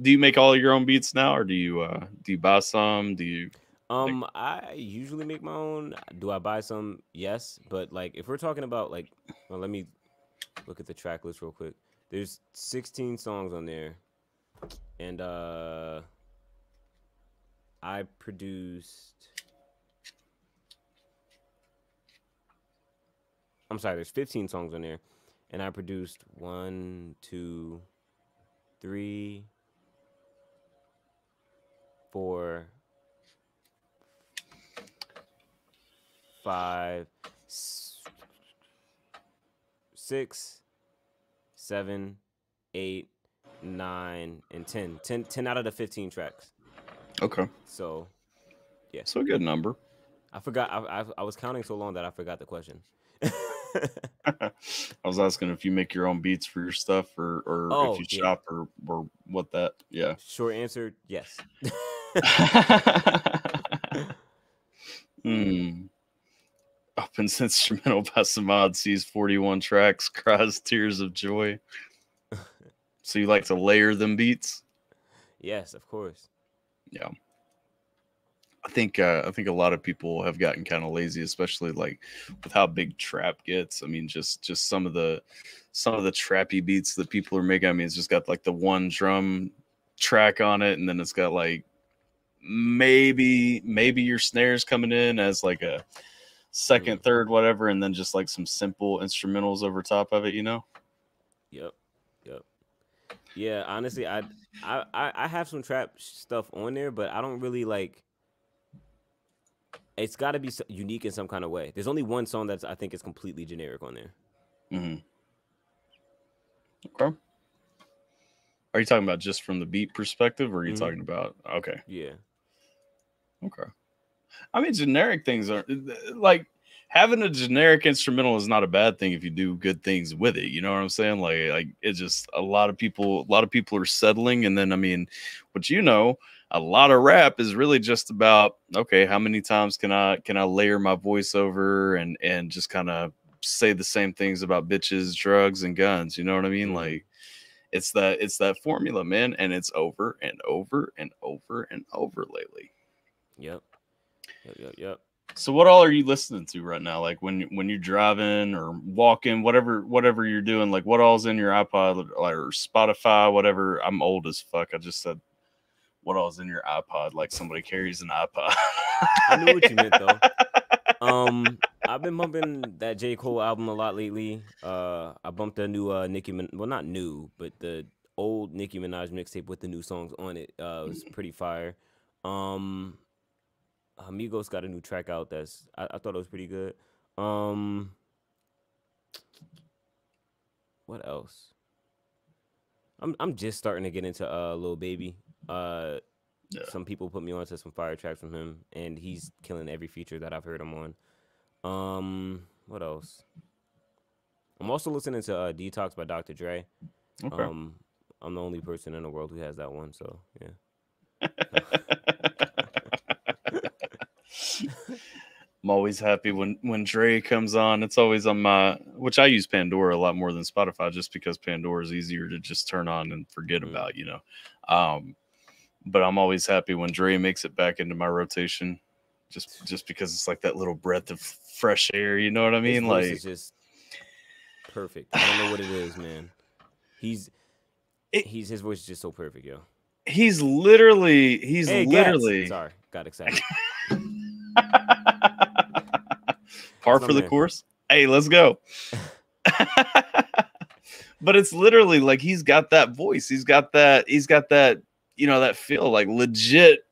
you make all your own beats now, or do you buy some? Do you I usually make my own. Do I buy some? Yes, but like if we're talking about like, well, let me look at the track list real quick. There's 16 songs on there, and I produced. I'm sorry, there's 15 songs on there, and I produced 1, 2, 3, 4, 5, 6, 7, 8, 9, and 10. 10 out of the 15 tracks. Okay. So, yeah. So a good number. I forgot. I was counting so long that I forgot the question. I was asking if you make your own beats for your stuff, or if you shop, or what that. Yeah. Short answer, yes. Opens instrumental by Samad, sees 41 tracks, cries tears of joy. So you like to layer them beats? Yes, of course. Yeah. I think a lot of people have gotten kind of lazy, especially like with how big trap gets. I mean, just some of the trappy beats that people are making. I mean, it's just got like the one drum track on it, and then it's got like maybe your snares coming in as like a second, third, whatever, and then just like some simple instrumentals over top of it, you know? Yep. Yeah, honestly, I have some trap stuff on there, but I don't really like. It's got to be unique in some kind of way. There's only one song that's I think is completely generic on there. Okay. Are you talking about just from the beat perspective, or are you talking about okay? Yeah. Okay. I mean, generic things are like having a generic instrumental is not a bad thing if you do good things with it. You know what I'm saying? Like it's just a lot of people are settling, and then I mean, what you know. A lot of rap is really just about, okay, how many times can I layer my voice over and just kind of say the same things about bitches, drugs, and guns. You know what I mean? Like it's that formula, man, and it's over and over and over and over lately. Yep. So what all are you listening to right now? Like when you're driving or walking, whatever you're doing, like what all's in your iPod or Spotify, whatever. I'm old as fuck. I just said what all's in your iPod, like somebody carries an iPod. I knew what you meant though. I've been bumping that J. Cole album a lot lately. I bumped a new well, not new, but the old Nicki Minaj mixtape with the new songs on it. It was pretty fire. Amigos got a new track out that's I thought it was pretty good. What else? I'm just starting to get into Lil Baby. Some people put me on to some fire tracks from him, and he's killing every feature that I've heard him on. What else? I'm also listening to Detox by Dr. Dre. Okay. I'm the only person in the world who has that one, so yeah. I'm always happy when Dre comes on. It's always on which I use Pandora a lot more than Spotify, just because Pandora is easier to just turn on and forget about, you know. But I'm always happy when Dre makes it back into my rotation, just because it's like that little breath of fresh air. You know what I mean? His like voice is just perfect. I don't know what it is, man. His voice is just so perfect, yo. He's literally. Gats. Sorry, got excited. Par for the course. Hey, let's go. But it's literally like he's got that voice. He's got that, you know, that feel like legit.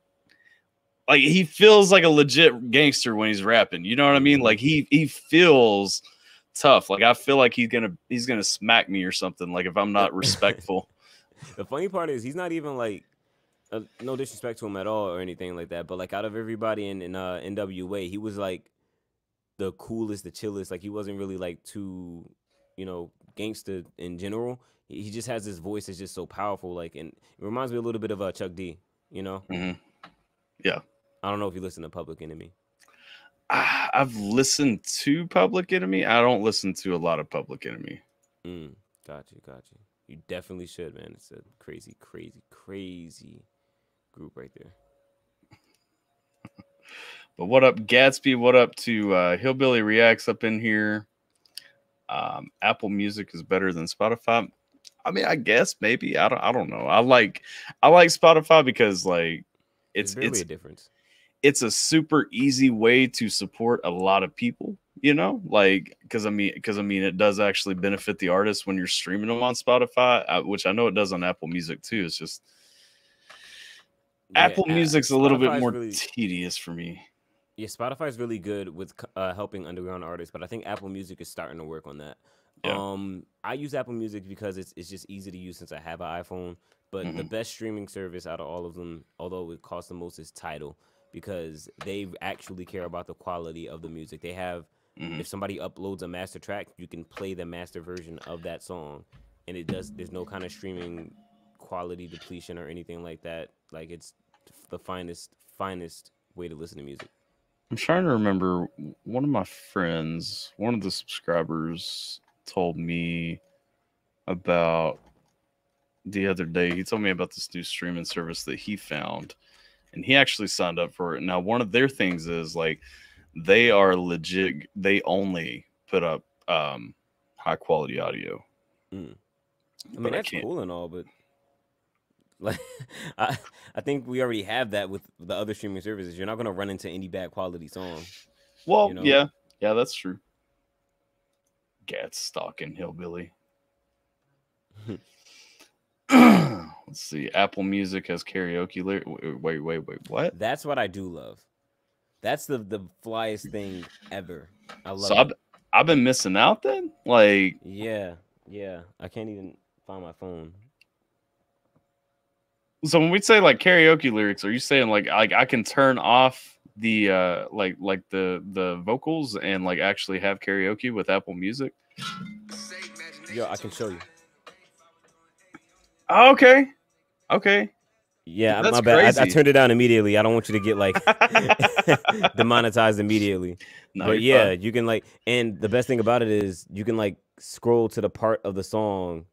Like he feels like a legit gangster when he's rapping. You know what I mean? Like he feels tough. Like I feel like he's gonna smack me or something. Like if I'm not respectful. The funny part is he's not even like no disrespect to him at all or anything like that. But like out of everybody in NWA, he was like the coolest, the chillest. Like he wasn't really like too, you know, gangster in general. He just has this voice that's just so powerful. Like, and it reminds me a little bit of Chuck D. You know? Mm-hmm. Yeah. I don't know if you listen to Public Enemy. I've listened to Public Enemy. I don't listen to a lot of Public Enemy. Got you. You definitely should, man. It's a crazy group right there. But what up, Gatsby? What up to Hillbilly Reacts up in here? Apple Music is better than Spotify. I mean, I guess maybe. I don't know. I like Spotify because like it's really a difference. It's a super easy way to support a lot of people, you know, like because I mean it does actually benefit the artist when you're streaming them on Spotify, which I know it does on Apple Music too. It's just Apple Music's a little bit more tedious for me. Yeah, Spotify is really good with helping underground artists, but I think Apple Music is starting to work on that. Yeah. I use Apple Music because it's just easy to use since I have an iPhone. But the best streaming service out of all of them, although it costs the most, is Tidal, because they actually care about the quality of the music. They have, if somebody uploads a master track, you can play the master version of that song, and there's no kind of streaming quality depletion or anything like that. Like it's the finest way to listen to music. I'm trying to remember, one of my friends, one of the subscribers told me about the other day. He told me about this new streaming service that he found, and he actually signed up for it. Now, one of their things is like they are legit. They only put up high quality audio. I mean, that's cool and all, but like I think we already have that with the other streaming services. You're not going to run into any bad quality song. Well, you know? yeah, that's true. Gats stalking Hillbilly. Let's see. Apple Music has karaoke lyrics. Wait, what? That's what I do love. That's the flyest thing ever. I love it. I've been missing out then? Like, yeah. I can't even find my phone. So when we say like karaoke lyrics, are you saying like I can turn off the like the vocals and like actually have karaoke with Apple Music? Yo, I can show you. Okay. Yeah, That's my bad. I crazy. turned it down immediately. I don't want you to get like demonetized immediately. No, But you're yeah, fine. you can like, and the best thing about it is you can like scroll to the part of the song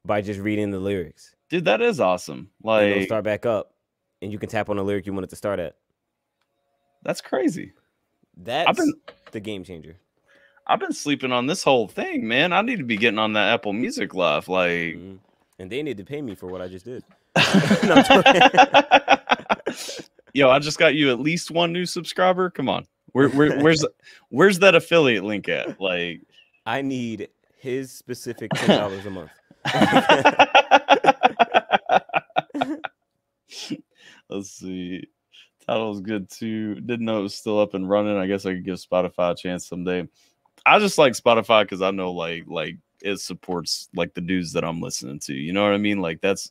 by just reading the lyrics, Dude, that is awesome. and it'll Like, start back up, and you can tap on the lyric you want it to start at. that's crazy. I've been That's the game changer. I've been sleeping on this whole thing, man. I need to be getting on that Apple Music Live. Like, And they need to pay me for what I just did. No, I'm joking. yo, I just got you at least one new subscriber. Come on, where's that affiliate link at? Like, I need his specific $10 a month. Let's see. Title's good too. Didn't know it was still up and running. I guess I could give Spotify a chance someday. I just like Spotify because I know like it supports like the dudes that I'm listening to. You know what I mean? Like that's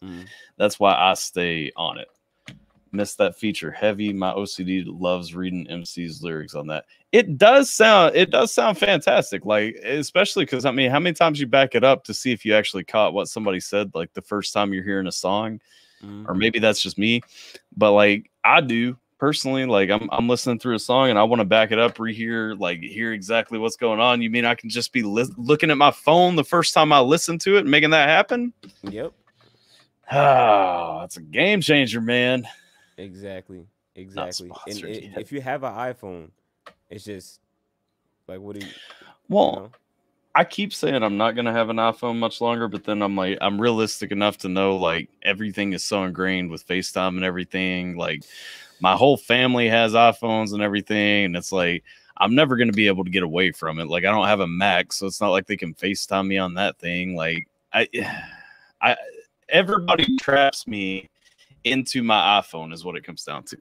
why I stay on it. Missed that feature heavy. My OCD loves reading MC's lyrics on that. It does sound fantastic. Like, especially because I mean, how many times you back it up to see if you actually caught what somebody said, like the first time you're hearing a song, or maybe that's just me, but like I do personally. Like I'm listening through a song and I want to back it up, rehear, like hear exactly what's going on. You mean I can just be looking at my phone the first time I listen to it and making that happen? Yep. Oh, that's a game changer, man. Exactly. And if you have an iPhone, it's just like, what do you? Well, you know? I keep saying I'm not gonna have an iPhone much longer, but then I'm like, I'm realistic enough to know like everything is so ingrained with FaceTime and everything. Like my whole family has iPhones and everything, and it's like I'm never gonna be able to get away from it. Like I don't have a Mac, so it's not like they can FaceTime me on that thing. Like I everybody traps me into my iPhone is what it comes down to.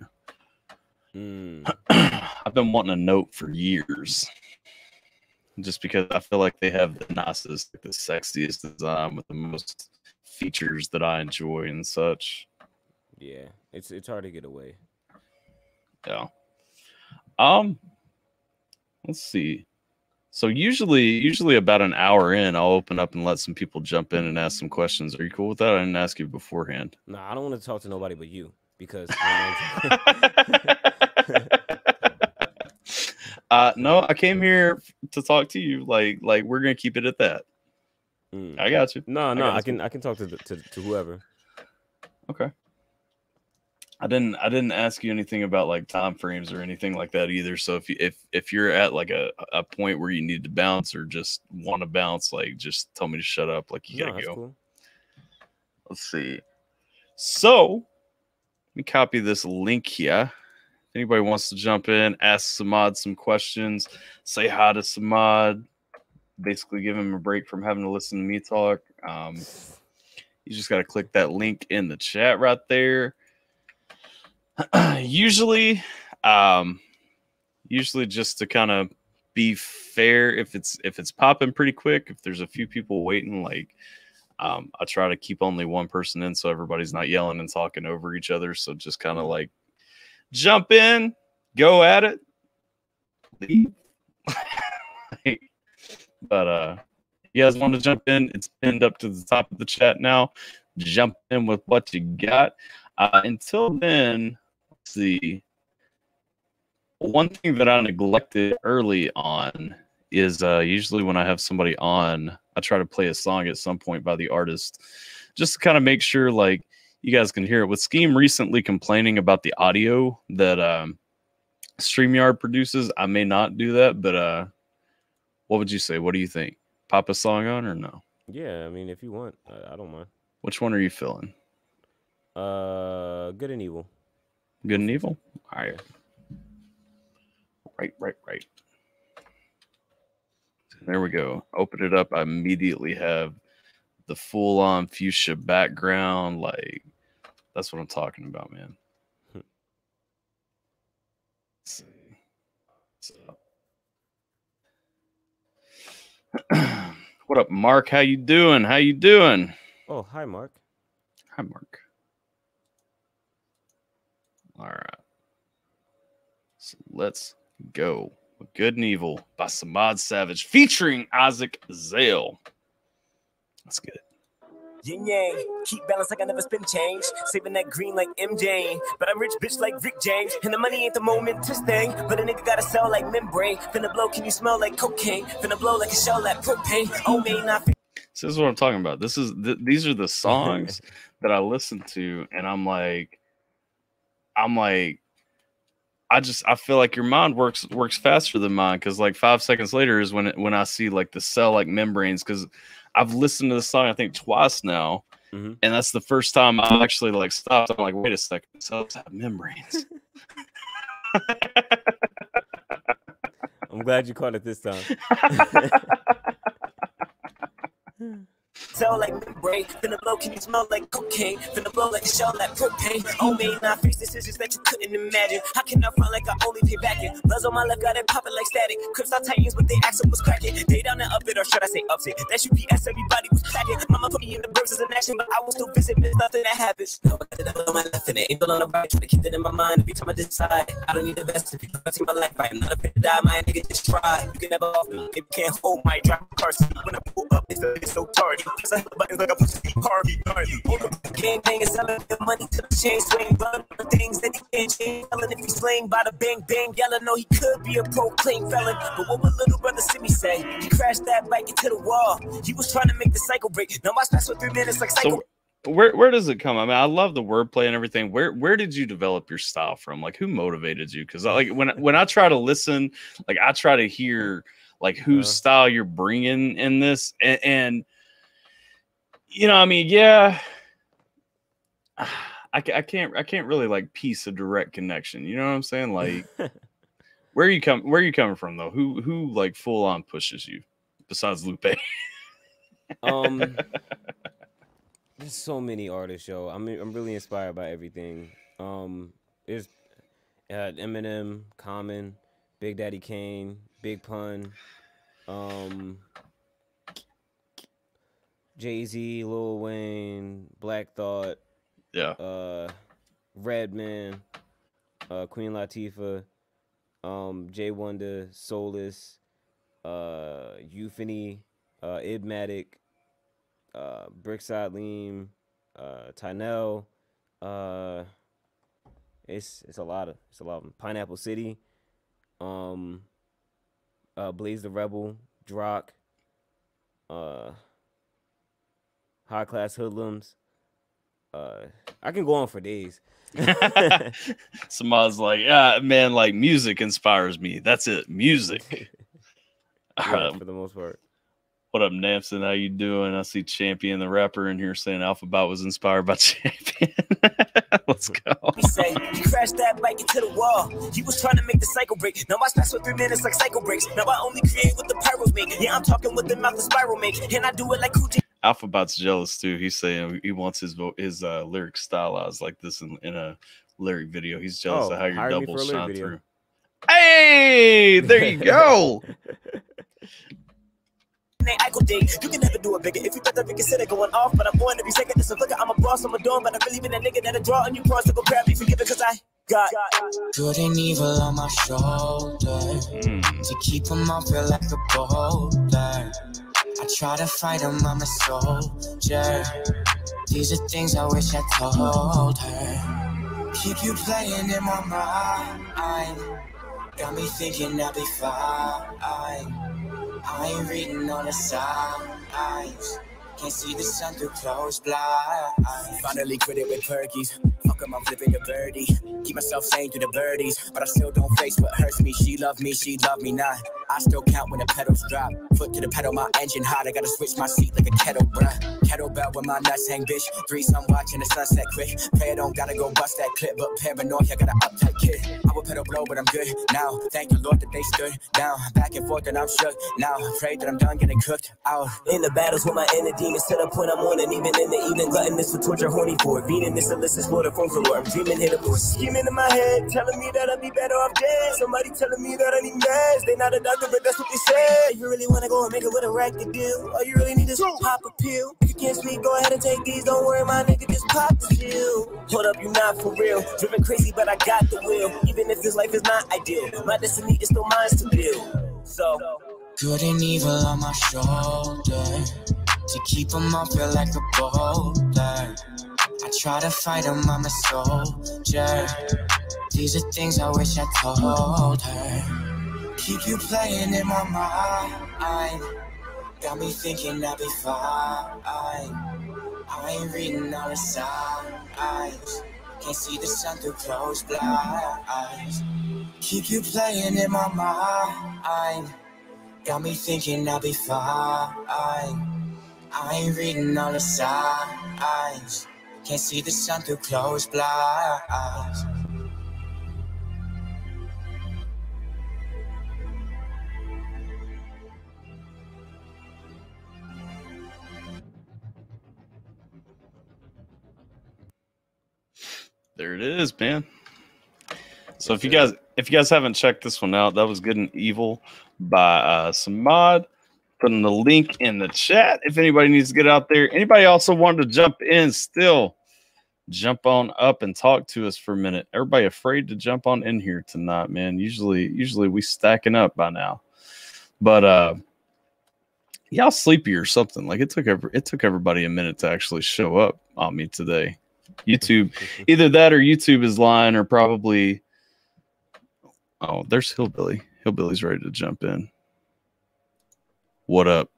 I've been wanting a Note for years. Just because I feel like they have the nicest, the sexiest design with the most features that I enjoy and such. Yeah, it's hard to get away. Yeah. Let's see. So usually about an hour in, I'll open up and let some people jump in and ask some questions. Are you cool with that? I didn't ask you beforehand. No, I don't want to talk to nobody but you because no, I came here to talk to you. Like we're gonna keep it at that. I got you. No, I can talk to whoever. Okay. I didn't ask you anything about like time frames or anything like that either. So if you're at like a point where you need to bounce or just want to bounce, like just tell me to shut up. Like you gotta go. Cool. Let's see. So let me copy this link here. If anybody wants to jump in, ask Samad some questions, say hi to Samad, basically give him a break from having to listen to me talk. You just got to click that link in the chat right there. Usually just to kind of be fair, if it's popping pretty quick, if there's a few people waiting, like I try to keep only one person in so everybody's not yelling and talking over each other. So just kind of like jump in, go at it, leave. But you guys want to jump in? It's pinned up to the top of the chat now. Jump in with what you got. Until then, let's see. One thing that I neglected early on is usually when I have somebody on, I try to play a song at some point by the artist, just to kind of make sure like you guys can hear it. With Scheme recently complaining about the audio that StreamYard produces, I may not do that, but what would you say? What do you think? Pop a song on or no? Yeah, I mean, if you want, I don't mind. Which one are you feeling? Good and Evil. Good and Evil? All right. Right. There we go. Open it up. I immediately have the full-on fuchsia background. Like, that's what I'm talking about, man. Let's see. What up, Mark? How you doing? Oh, hi, Mark. Hi, Mark. All right. So let's go. Good and Evil by Samad Savage featuring Isaac Zale. Let's get it. Yin yang, keep balance like I never spend change. Saving that green like MJ. But I'm rich bitch like Rick James. And the money ain't the momentous thing. But a nigga gotta sell like membrane. Finna blow, can you smell like cocaine? Finna blow like a shell like propane. Oh, may not. This is what I'm talking about. These are the songs that I listen to, and I'm like, I feel like your mind works faster than mine, because like 5 seconds later is when I see like the cell like membranes, because I've listened to the song I think twice now, and that's the first time I actually like stopped. I'm like, wait a second, cells have membranes. I'm glad you caught it this time. Sell like membrane, finna blow, can you smell like cocaine? Finna blow like a shell like propane. Oh, may not face decisions that you couldn't imagine. How can I front like I only pay back in? Buzz on my left, got it popping like static. Crips out Titans, but they axle was cracking. They down and up it, or should I say upset? That UPS, everybody was packing. Mama put me in the birds as an action, but I will still visit. There's nothing that happens. No, I got the devil on my left and the angel on the right. Try to keep that in my mind every time I decide. I don't need the best if you don't see my life. I am not afraid to die, my nigga, just try. You can never off me. If you can't hold my drop car seat. When I pull up, it's so tardy. Cause I have the buttons like I push the Harvey. Gang bang is selling the money to the chain swing. Run the things that he can't change. Telling if he's slaying by the bang bang. Yelling, no, he could be a proclaimed felon. But what would little brother Simi say? He crashed that bike into the wall. He was trying to make the cycle break. Now my smash for 3 minutes like cycle. So where does it come? I mean, I love the wordplay and everything. Where did you develop your style from? Like, who motivated you? Because like when I try to listen, like I try to hear like whose style you're bringing in this, and you know, I mean, yeah, I can't really like piece a direct connection. You know what I'm saying? Like, where are you coming from though? Who like full on pushes you besides Lupe? There's so many artists, yo. I mean, I'm really inspired by everything. There's Eminem, Common, Big Daddy Kane, Big Pun, Jay-Z, Lil Wayne, Black Thought, Redman, Queen Latifah, Jay Wonder, Soulless, Euphony, Ibmatic, Brickside Lean, Tynell, it's a lot of them. Pineapple City, Blaze the Rebel, Drock, High Class Hoodlums. I can go on for days. Somebody's like, yeah, man, like music inspires me. That's it, music. Yeah, for the most part. What up, Namson? How you doing? I see Champion the rapper in here saying Alphabet was inspired by Champion. Let's go. He say he crashed that bike into the wall. He was trying to make the cycle break. Now I smash for 3 minutes like cycle breaks. Now I only create what the pyros make. Yeah, I'm talking with the mouth the spiral make. And I do it like Cool J. Alphabet's jealous too. He's saying he wants his lyrics stylized like this in a lyric video. He's jealous of how your doubles shine through. Hey, there you go. You can never do it bigger. If you thought that we consider going off, but I'm born every second. It's a flicker. I'm a boss, I'm a dawn, but I believe in that nigga that'll draw on you cross to go grab me, forgive it, cause I got good and evil on my shoulder. To keep them off, feel like a boulder. I try to fight them, I'm a soldier. These are things I wish I told her. Keep you playing in my mind. Got me thinking I'll be fine. I ain't reading on the signs. Can't see the sun through closed blinds. Finally quit it with perkies. Fuck 'em, I'm flipping a birdie. Keep myself sane through the birdies, but I still don't face what hurts me. She love me not. I still count when the pedals drop. Foot to the pedal, my engine hot. I gotta switch my seat like a kettle, bruh. Kettlebell with my nuts hang, bitch. Threesome watching the sunset quick. Prayer don't gotta go bust that clip, but paranoid, I got an uptight kid. I would pedal blow, but I'm good now. Thank the Lord that they stood down. Back and forth and I'm shook now. Afraid that I'm done getting cooked out. In the battles with my inner demons, to the point I'm on, and even in the evening, gluttonous for torture, horny for it. Beating this illicit for the phone for Lord. I'm dreaming, hit a voice scheming in my head, telling me that I'd be better off dead. Somebody telling me that I need meds. They not a doctor, but that's what they say. You really wanna go and make it with a record deal? All you really need is pop a pill. If you can't sleep, go ahead and take these. Don't worry, my nigga, just pop the pill. Hold up, you not for real. Driven crazy, but I got the will. Even if this life is not ideal, my destiny is still mine to build. So good and evil on my shoulder. To keep them all feel like a boulder. I try to fight them, I'm a soldier. These are things I wish I told her. Keep you playing in my mind. Got me thinking I'll be fine. I ain't reading all the signs. Can't see the sun through closed blinds. Keep you playing in my mind. Got me thinking I'll be fine. I ain't reading all the signs. Can't see the sun through closed blinds. There it is, man. So if you guys haven't checked this one out, that was Good and Evil by Samad. Putting the link in the chat if anybody needs to get out there. Anybody also wanted to jump in still, jump on up and talk to us for a minute. Everybody afraid to jump on in here tonight, man. Usually we stacking up by now. But y'all sleepy or something. Like it took everybody a minute to actually show up on me today. YouTube, either that or YouTube is lying, or probably. Oh, there's Hillbilly. Hillbilly's ready to jump in. What up?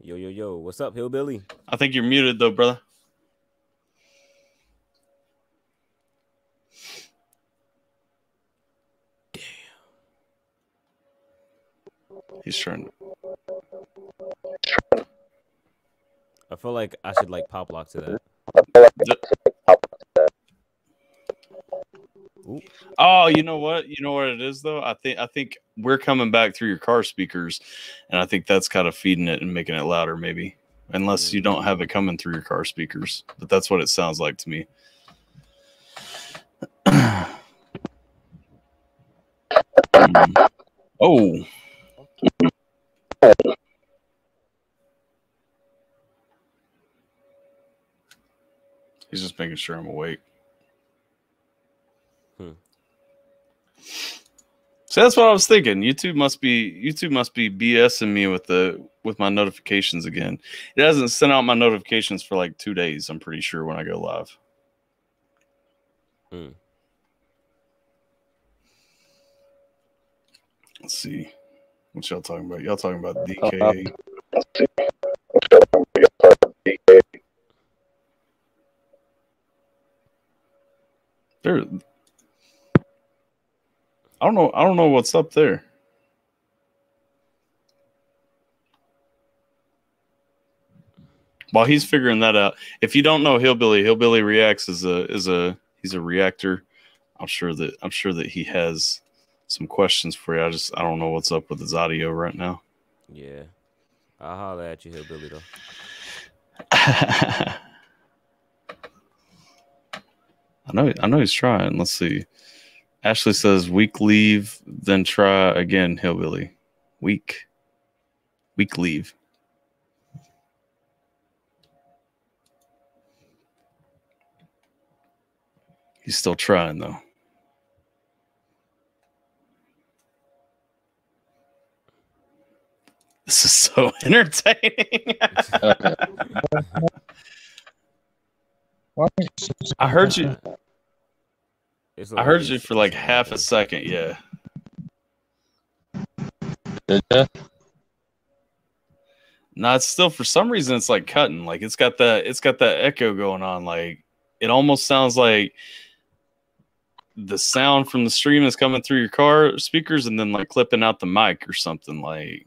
Yo. What's up, Hillbilly? I think you're muted though, brother. Damn. He's trying to. I feel like I should like pop lock to that. Ooh. Oh, you know what? You know what it is though? I think we're coming back through your car speakers, and I think that's kind of feeding it and making it louder, maybe. Unless you don't have it coming through your car speakers. But that's what it sounds like to me. Oh. He's just making sure I'm awake. So that's what I was thinking. YouTube must be BSing me with my notifications again. It hasn't sent out my notifications for like 2 days, I'm pretty sure, when I go live. Let's see. What y'all talking about? Y'all talking about DK? There. I don't know what's up there. While he's figuring that out, if you don't know Hillbilly Reacts he's a reactor. I'm sure that he has some questions for you. I don't know what's up with his audio right now. Yeah. I'll holler at you, Hillbilly, though. I know he's trying. Let's see. Ashley says week leave, then try again, Hillbilly. Week leave. He's still trying though. This is so entertaining. I heard you. I heard you for like half a second. Yeah. No, it's still, for some reason it's like cutting. Like it's got that echo going on. Like it almost sounds like the sound from the stream is coming through your car speakers and then like clipping out the mic or something. Like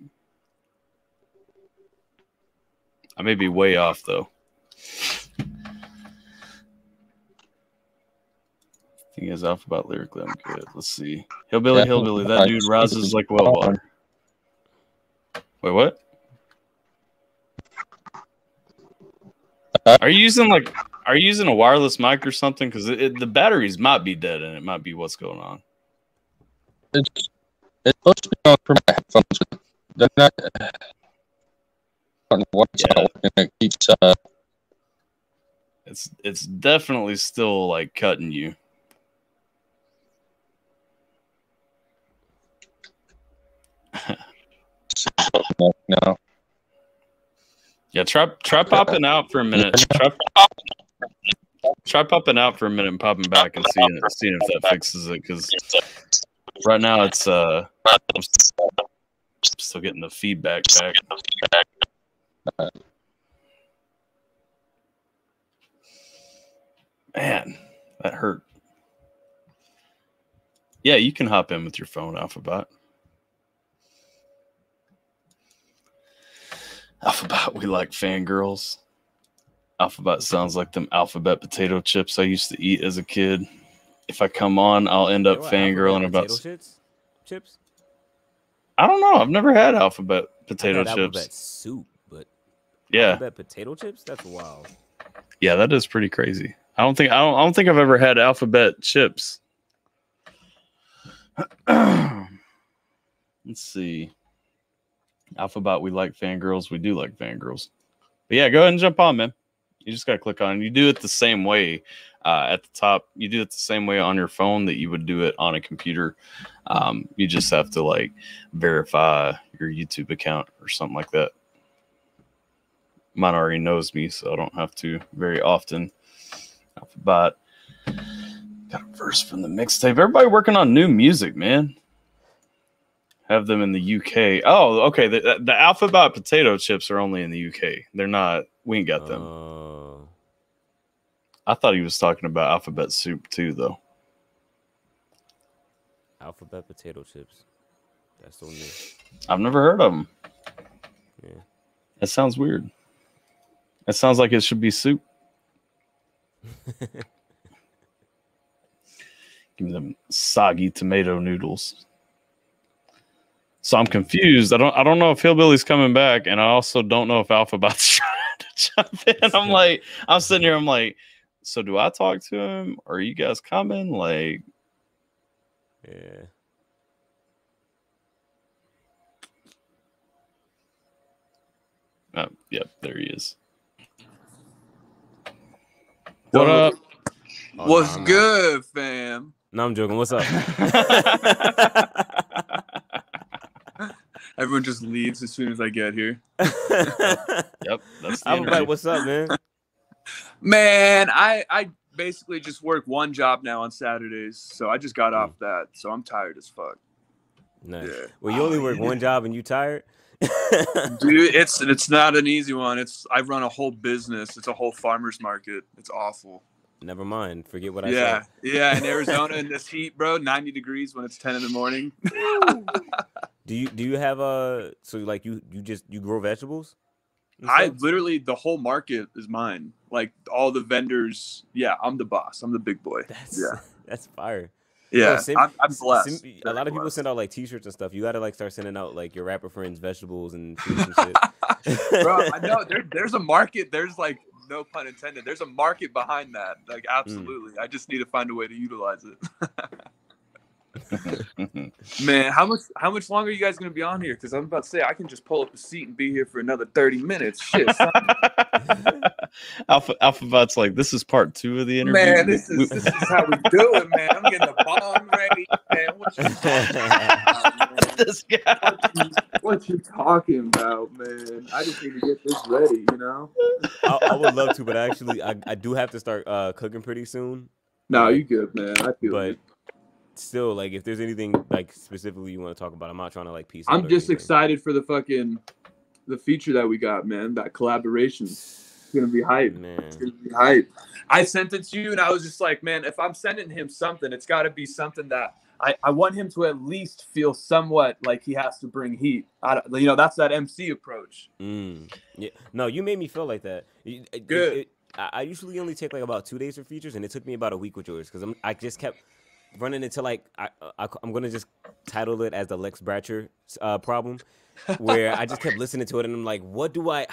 I may be way off though. He has alphabet lyrically. I'm good. Let's see. Hillbilly. That dude rises like well water. Wait, what? Are you using a wireless mic or something? Because the batteries might be dead and it might be what's going on. It's supposed to be on for my headphones. They're not. It keeps. It's definitely still like cutting you. No. Yeah, try popping out for a minute. Try popping out for a minute and popping back and seeing if that fixes it. Because right now it's I'm still getting the feedback back. Man, that hurt. Yeah, you can hop in with your phone, AlphaBot. AlphaBot, we like fangirls. AlphaBot sounds like them alphabet potato chips I used to eat as a kid. If I come on, I'll end up fangirling about chips. I don't know. I've never had alphabet potato chips. Alphabet soup, but yeah, alphabet potato chips. That's wild. Yeah, that is pretty crazy. I don't think I've ever had alphabet chips. Let's see. AlphaBot, we like fangirls. We do like fangirls. But yeah, go ahead and jump on, man. You just got to click on it. You do it the same way at the top. You do it the same way on your phone that you would do it on a computer. You just have to like verify your YouTube account or something like that. Mine already knows me, so I don't have to very often. AlphaBot. Got a verse from the mixtape. Everybody working on new music, man. Have them in the UK. Oh, okay. The AlphaBot potato chips are only in the UK. They're not. We ain't got them. I thought he was talking about alphabet soup too, though. Alphabet potato chips. That's so new. I've never heard of them. Yeah. That sounds weird. That sounds like it should be soup. Give me them soggy tomato noodles. So I'm confused. I don't know if Hillbilly's coming back, and I also don't know if AlphaBot's trying to jump in. I'm sitting here. I'm like, so do I talk to him? Or are you guys coming? Like, yeah. Yep, there he is. What up? What's good, fam? No, I'm joking. What's up? Everyone just leaves as soon as I get here. Yep. I'm like, what's up, man? Man, I basically just work one job now on Saturdays, so I just got off that, so I'm tired as fuck. Nice. Yeah. Well, you only work one job and you tired? Dude, it's not an easy one. I run a whole business. It's a whole farmer's market. It's awful. Never mind. Forget what I said. Yeah. In Arizona in this heat, bro, 90 degrees when it's 10 in the morning. Do you have so like you grow vegetables? I literally, the whole market is mine. Like all the vendors. Yeah, I'm the boss. I'm the big boy. That's fire. Yeah, I'm blessed. A lot of people send out like T-shirts and stuff. You got to like start sending out like your rapper friends vegetables and fruits and shit. Bro, I know there's a market. There's like, no pun intended. There's a market behind that. Like absolutely. I just need to find a way to utilize it. Man, how much longer are you guys gonna be on here? Because I'm about to say I can just pull up a seat and be here for another 30 minutes. Shit. AlphaBot's like, this is part 2 of the interview. Man, this is how we do it, man. I'm getting the bomb ready, man. What you talking about, man? This guy. What you talking about, man? I just need to get this ready, you know. I would love to, but actually, I do have to start cooking pretty soon. No, you good, man. I feel it. Still, like, if there's anything like specifically you want to talk about, I'm not trying to like piece. I'm just excited for the feature that we got, man. That collaboration. It's gonna be hype. Man. It's gonna be hype. I sent it to you, and I was just like, man, if I'm sending him something, it's got to be something that I want him to at least feel somewhat like he has to bring heat. That's that MC approach. Yeah. No, you made me feel like that. Good. I usually only take like about 2 days for features, and it took me about a week with yours because I just kept running into like I'm gonna just title it as the Lex Bratcher problem, where I just kept listening to it and I'm like, what do I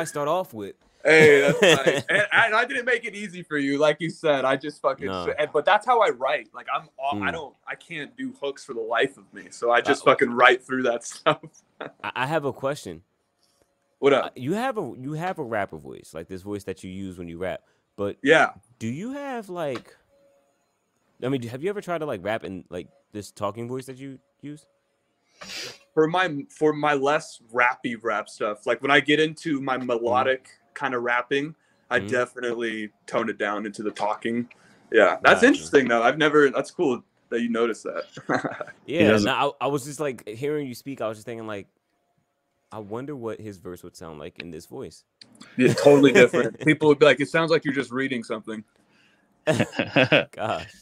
start off with? Hey, that's nice. And I didn't make it easy for you, like you said. I just fucking. No. But that's how I write. Like I can't do hooks for the life of me. So I just fucking write through that stuff. I have a question. What up? You have a rapper voice, like this voice that you use when you rap. But yeah, do you have like? I mean, have you ever tried to like rap in like this talking voice that you use? for my less rappy rap stuff, like when I get into my melodic kind of rapping, I definitely tone it down into the talking. Yeah, that's interesting though. That's cool that you noticed that. Yeah, no, I was just like hearing you speak. I was just thinking like, I wonder what his verse would sound like in this voice. Yeah, totally different. People would be like, it sounds like you're just reading something. Gosh.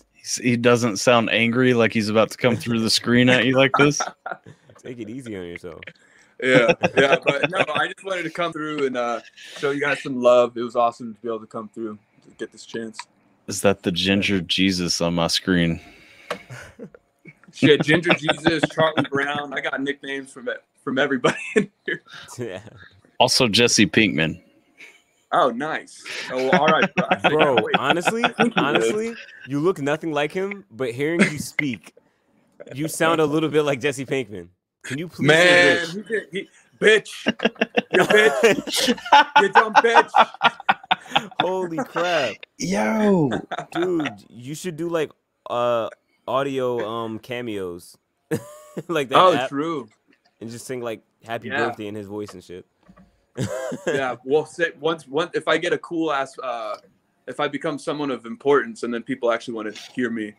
He doesn't sound angry like he's about to come through the screen at you like this. Take it easy on yourself. Yeah, but no, I just wanted to come through and show you guys some love. It was awesome to be able to come through to get this chance. Is that the Ginger Jesus on my screen? Shit, Ginger Jesus, Charlie Brown. I got nicknames from everybody in here. Yeah. Also Jesse Pinkman. Oh, nice. Oh, all right, bro. Honestly, you look nothing like him, but hearing you speak, you sound a little bit like Jesse Pinkman. Can you please? Man, bitch, you bitch, you dumb bitch. Holy crap, yo, dude, you should do like audio cameos like that. Oh, true. And just sing like "Happy Birthday" in his voice and shit. Yeah, well, once if I get a cool ass, if I become someone of importance, and then people actually want to hear me,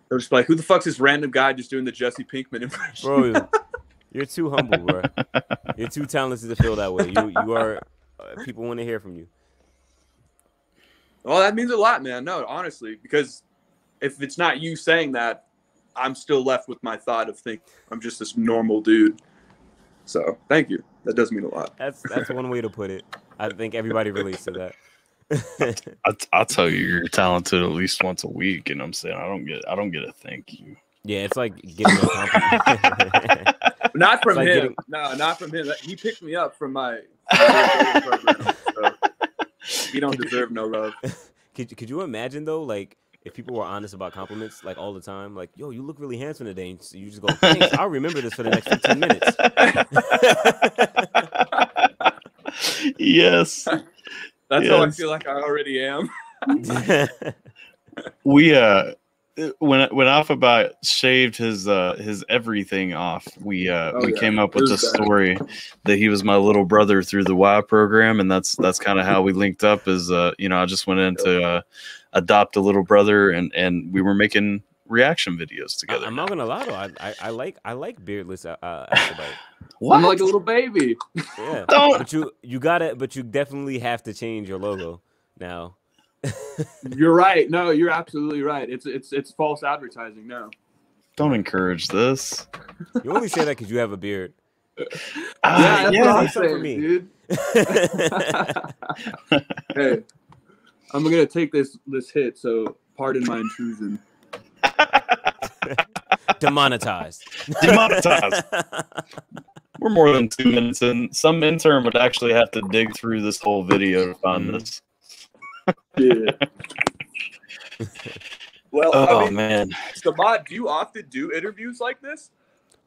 they're just like, "Who the fuck's this random guy just doing the Jesse Pinkman impression?" Bro, you're too humble, bro. You're too talented to feel that way. You are. People want to hear from you. Well, that means a lot, man. No, honestly, because if it's not you saying that, I'm still left with my thought of thinking I'm just this normal dude. So, thank you. That does mean a lot. That's one way to put it. I think everybody relates to that. I'll tell you, you're talented at least once a week, and I'm saying I don't get a thank you. Yeah, it's like getting a compliment. Not from him. No, not from him. He picked me up from my program, so he don't deserve no love. Could you imagine though, like if people were honest about compliments like all the time, like, yo, you look really handsome today, and so you just go, thanks, I'll remember this for the next 15 minutes. Yes. That's how I feel like I already am. We when AlphaTyler shaved his everything off, we came up with the story that he was my little brother through the Y program, and that's kind of how we linked up. Is I just went in to adopt a little brother, and we were making reaction videos together. I'm not gonna lie though, I like beardless AlphaTyler. What? I'm like a little baby. Yeah, but you definitely have to change your logo now. You're right. No, you're absolutely right. It's false advertising. No, don't encourage this. You only say that because you have a beard. That's what I'm saying, for me, dude. Hey, I'm gonna take this hit, so pardon my intrusion. Demonetized. We're more than 2 minutes in. Some intern would actually have to dig through this whole video to find this. Yeah. Well, man. Samad, do you often do interviews like this?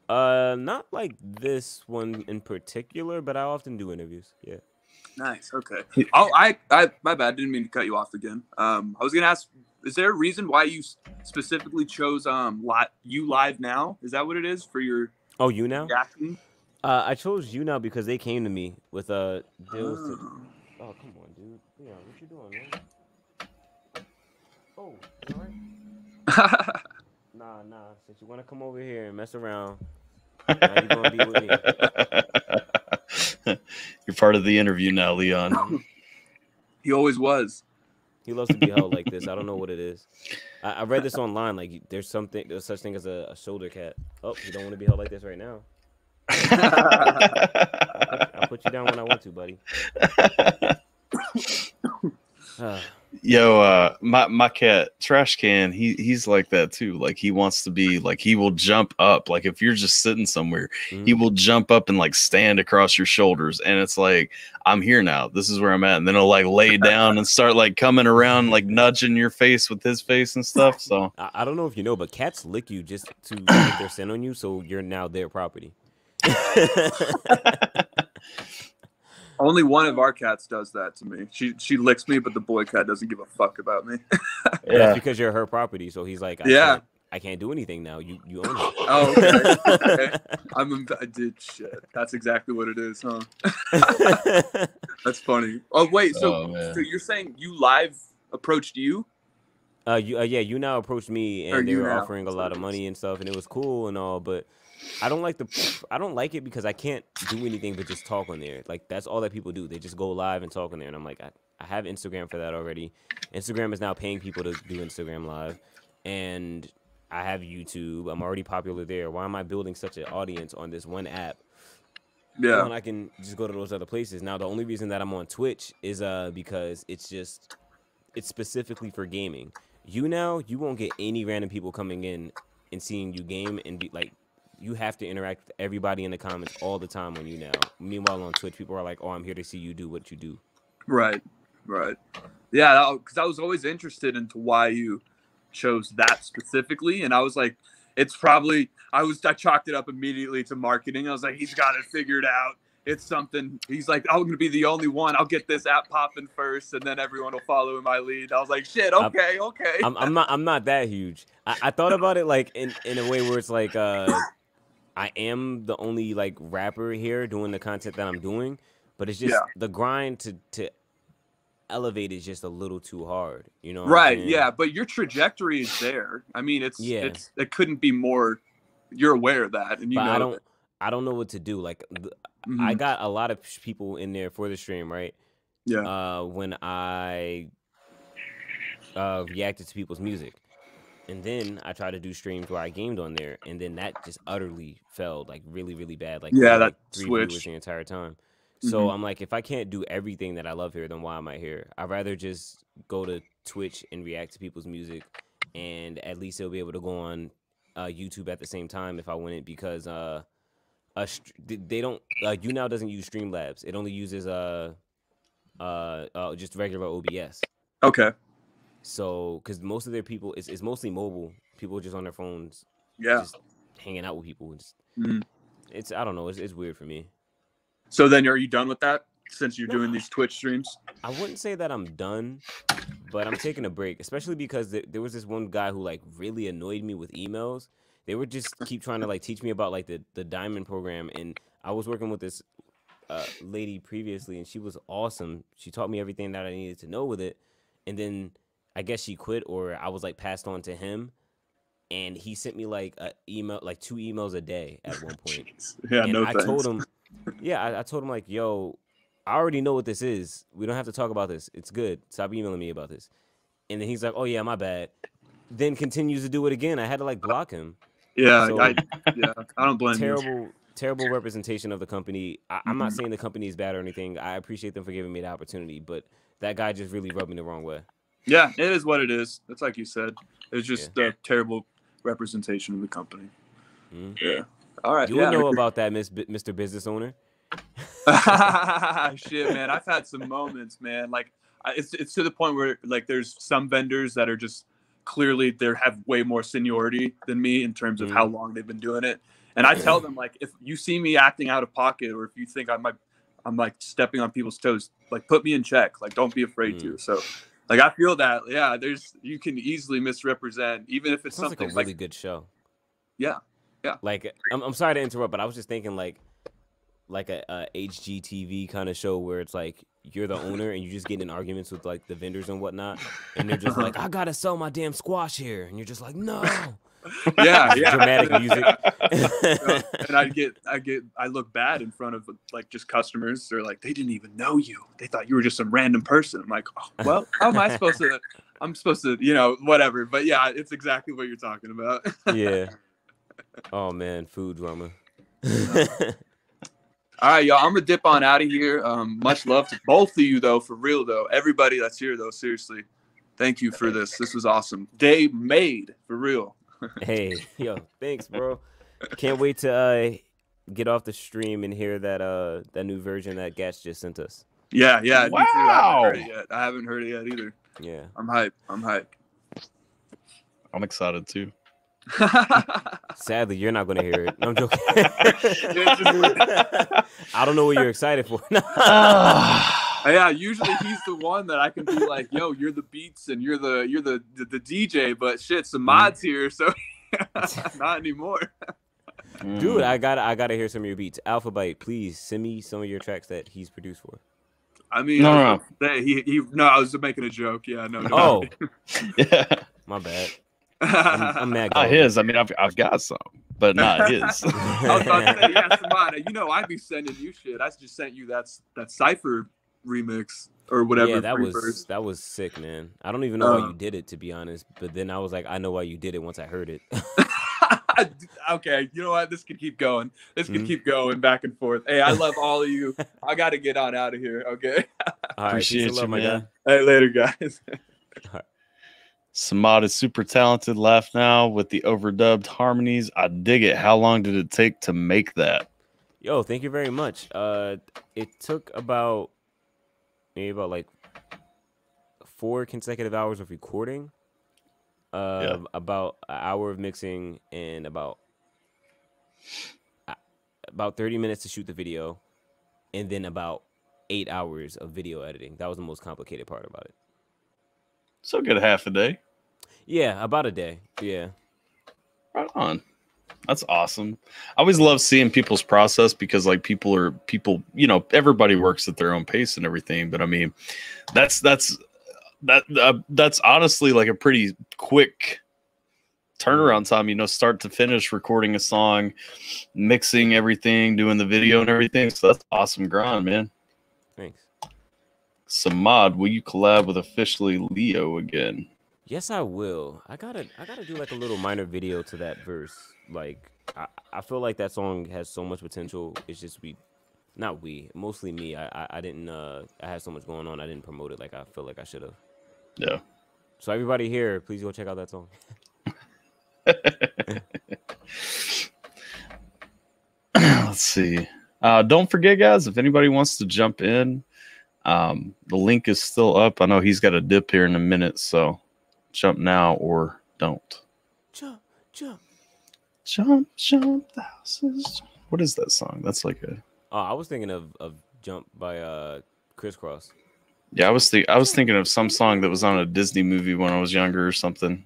Not like this one in particular, but I often do interviews. Yeah. Nice. Okay. Oh, I my bad. Didn't mean to cut you off again. I was gonna ask, is there a reason why you specifically chose You Live Now? Is that what it is for your? Oh, You Now. Reaction? I chose You Now because they came to me with deals to. Oh, come on, dude. Yeah, what you doing, man? Oh, you all right? Nah. Since you want to come over here and mess around, now you're gonna be with me. You're part of the interview now, Leon. He always was. He loves to be held like this. I don't know what it is. I read this online. Like there's such thing as a shoulder cat. Oh, you don't want to be held like this right now. I'll put you down when I want to, buddy. Yo, my cat Trash Can, he's like that too. Like he wants to be like, he will jump up. Like if you're just sitting somewhere, he will jump up and like stand across your shoulders, and it's like, I'm here now, this is where I'm at, and then he'll like lay down and start like coming around, like nudging your face with his face and stuff. So I don't know if you know, but cats lick you just to get their scent on you, so you're now their property. Only one of our cats does that to me. She licks me, but the boy cat doesn't give a fuck about me. That's because you're her property. So he's like, I I can't do anything now. You own it. Oh, okay. Okay. I did shit. That's exactly what it is, huh? That's funny. Oh wait, so you're saying you live approached you? You now approached me and they were offering a lot of money and stuff, and it was cool and all, but I don't like it because I can't do anything but just talk on there. Like that's all that people do. They just go live and talk on there, and I'm like, I have Instagram for that already. Instagram is now paying people to do Instagram live, and I have YouTube. I'm already popular there. Why am I building such an audience on this one app? Yeah. When I can just go to those other places. Now the only reason that I'm on Twitch is because it's specifically for gaming. You won't get any random people coming in and seeing you game and be like, you have to interact with everybody in the comments all the time on you now. Meanwhile, on Twitch, people are like, oh, I'm here to see you do what you do. Right. Yeah, because I was always interested into why you chose that specifically. And I was like, it's probably, I chalked it up immediately to marketing. I was like, he's got it figured out. It's something. He's like, I'm going to be the only one. I'll get this app popping first, and then everyone will follow in my lead. I was like, shit, okay. I'm not that huge. I thought about it like in a way where it's like I am the only like rapper here doing the content that I'm doing, but it's just the grind to elevate is just a little too hard, you know? Right. Yeah. But your trajectory is there. I mean, it couldn't be more. You're aware of that, and you know. I don't know what to do. Like, I got a lot of people in there for the stream, right? Yeah. When I reacted to people's music, and then I tried to do streams where I gamed on there, and then that just utterly failed, like really, really bad. Like, that 3 switch viewers the entire time. So I'm like, if I can't do everything that I love here, then why am I here? I'd rather just go to Twitch and react to people's music, and at least they'll be able to go on YouTube at the same time if I win it, because they don't YouNow doesn't use Streamlabs. It only uses just regular OBS. Okay. So because most of their people it's mostly mobile. People are just on their phones. Yeah. Just hanging out with people. It's I don't know. It's weird for me. So then, are you done with that since you're doing these Twitch streams? I wouldn't say that I'm done, but I'm taking a break, especially because there was this one guy who like really annoyed me with emails. They would just keep trying to like teach me about like the diamond program, and I was working with this lady previously, and she was awesome. She taught me everything that I needed to know with it, and then I guess she quit, or I was like passed on to him, and he sent me like a email, like 2 emails a day at one point. Yeah, and no I thanks. told him, I told him like, yo, I already know what this is. We don't have to talk about this. It's good. Stop emailing me about this. And then he's like, oh yeah, my bad. Then continues to do it again. I had to like block him. Yeah, So, I don't blame you. Terrible representation of the company. I'm not saying the company is bad or anything. I appreciate them for giving me the opportunity, but that guy just really rubbed me the wrong way. Yeah, it is what it is. It's like you said. It's just a terrible representation of the company. Yeah. All right. You would know about that, Mr. Business Owner. Shit, man. I've had some moments, man. Like, it's to the point where like there's some vendors that are just clearly they have way more seniority than me in terms of how long they've been doing it. And I tell them, like, if you see me acting out of pocket, or if you think I'm like stepping on people's toes, like put me in check. Like, don't be afraid to. So, like, I feel that, yeah, you can easily misrepresent, even if it's Sounds something like a really good show. Yeah. Yeah. Like, I'm sorry to interrupt, but I was just thinking like a HGTV kind of show where it's like you're the owner and you just get in arguments with like the vendors and whatnot, and they're just like, I gotta sell my damn squash here, and you're just like, no. Yeah. Dramatic music. And I look bad in front of like just customers. They're like, they didn't even know you. They thought you were just some random person. I'm like, oh, well, how am I supposed to? I'm supposed to, whatever. But yeah, it's exactly what you're talking about. Yeah. Oh man, food drama. All right, y'all. I'm gonna dip on out of here. Much love to both of you, though. For real, though. Everybody that's here, though. Seriously, thank you for this. This was awesome. Day made for real. Hey, yo, thanks, bro. Can't wait to get off the stream and hear that new version that Gatch just sent us. Yeah. Wow. I haven't heard it yet either. Yeah. I'm hyped. I'm excited too. Sadly, you're not going to hear it. No, I'm joking. I don't know what you're excited for. Yeah, usually he's the one that I can be like, yo, you're the beats and you're the DJ, but shit, some mods here, so Not anymore. Dude, I gotta hear some of your beats. AlphaByte, please send me some of your tracks that he's produced for. I mean, No. No, I was making a joke. Yeah, no. Oh, Yeah. my bad. I'm mad. Not his. I mean, I've got some, but not his. I was about to say, yeah, Samana. You know, I'd be sending you shit. I just sent you that Cypher remix or whatever. Yeah, that was sick, man. I don't even know why you did it, to be honest. But then I was like, I know why you did it once I heard it. Okay, you know what? This could keep going. This could keep going back and forth. Hey, I love all of you. I got to get on out of here. Okay. All right, Appreciate you, man. Hey, later, guys. Samad is super talented. Laugh now with the overdubbed harmonies. I dig it. How long did it take to make that? Yo, thank you very much. It took about like 4 consecutive hours of recording. About an hour of mixing and about 30 minutes to shoot the video, and then about 8 hours of video editing. That was the most complicated part about it. So good, half a day. Yeah, about a day. Yeah. Right on. That's awesome. I always love seeing people's process because like people, you know, everybody works at their own pace and everything. But I mean, that's honestly like a pretty quick turnaround time, you know, start to finish recording a song, mixing everything, doing the video and everything. So that's awesome grind, man. Thanks. Samad, will you collab with officially Leo again? Yes, I will. I gotta do like a little minor video to that verse. Like I feel like that song has so much potential. It's just mostly me. I didn't I had so much going on. I didn't promote it like I feel like I should have. Yeah. So everybody here, please go check out that song. Let's see. Don't forget, guys, if anybody wants to jump in, the link is still up. I know he's got a dip here in a minute, so jump now or don't. Jump. The houses. What is that song? That's like a. Oh, I was thinking of Jump by Crisscross. Yeah, I was thinking of some song that was on a Disney movie when I was younger or something,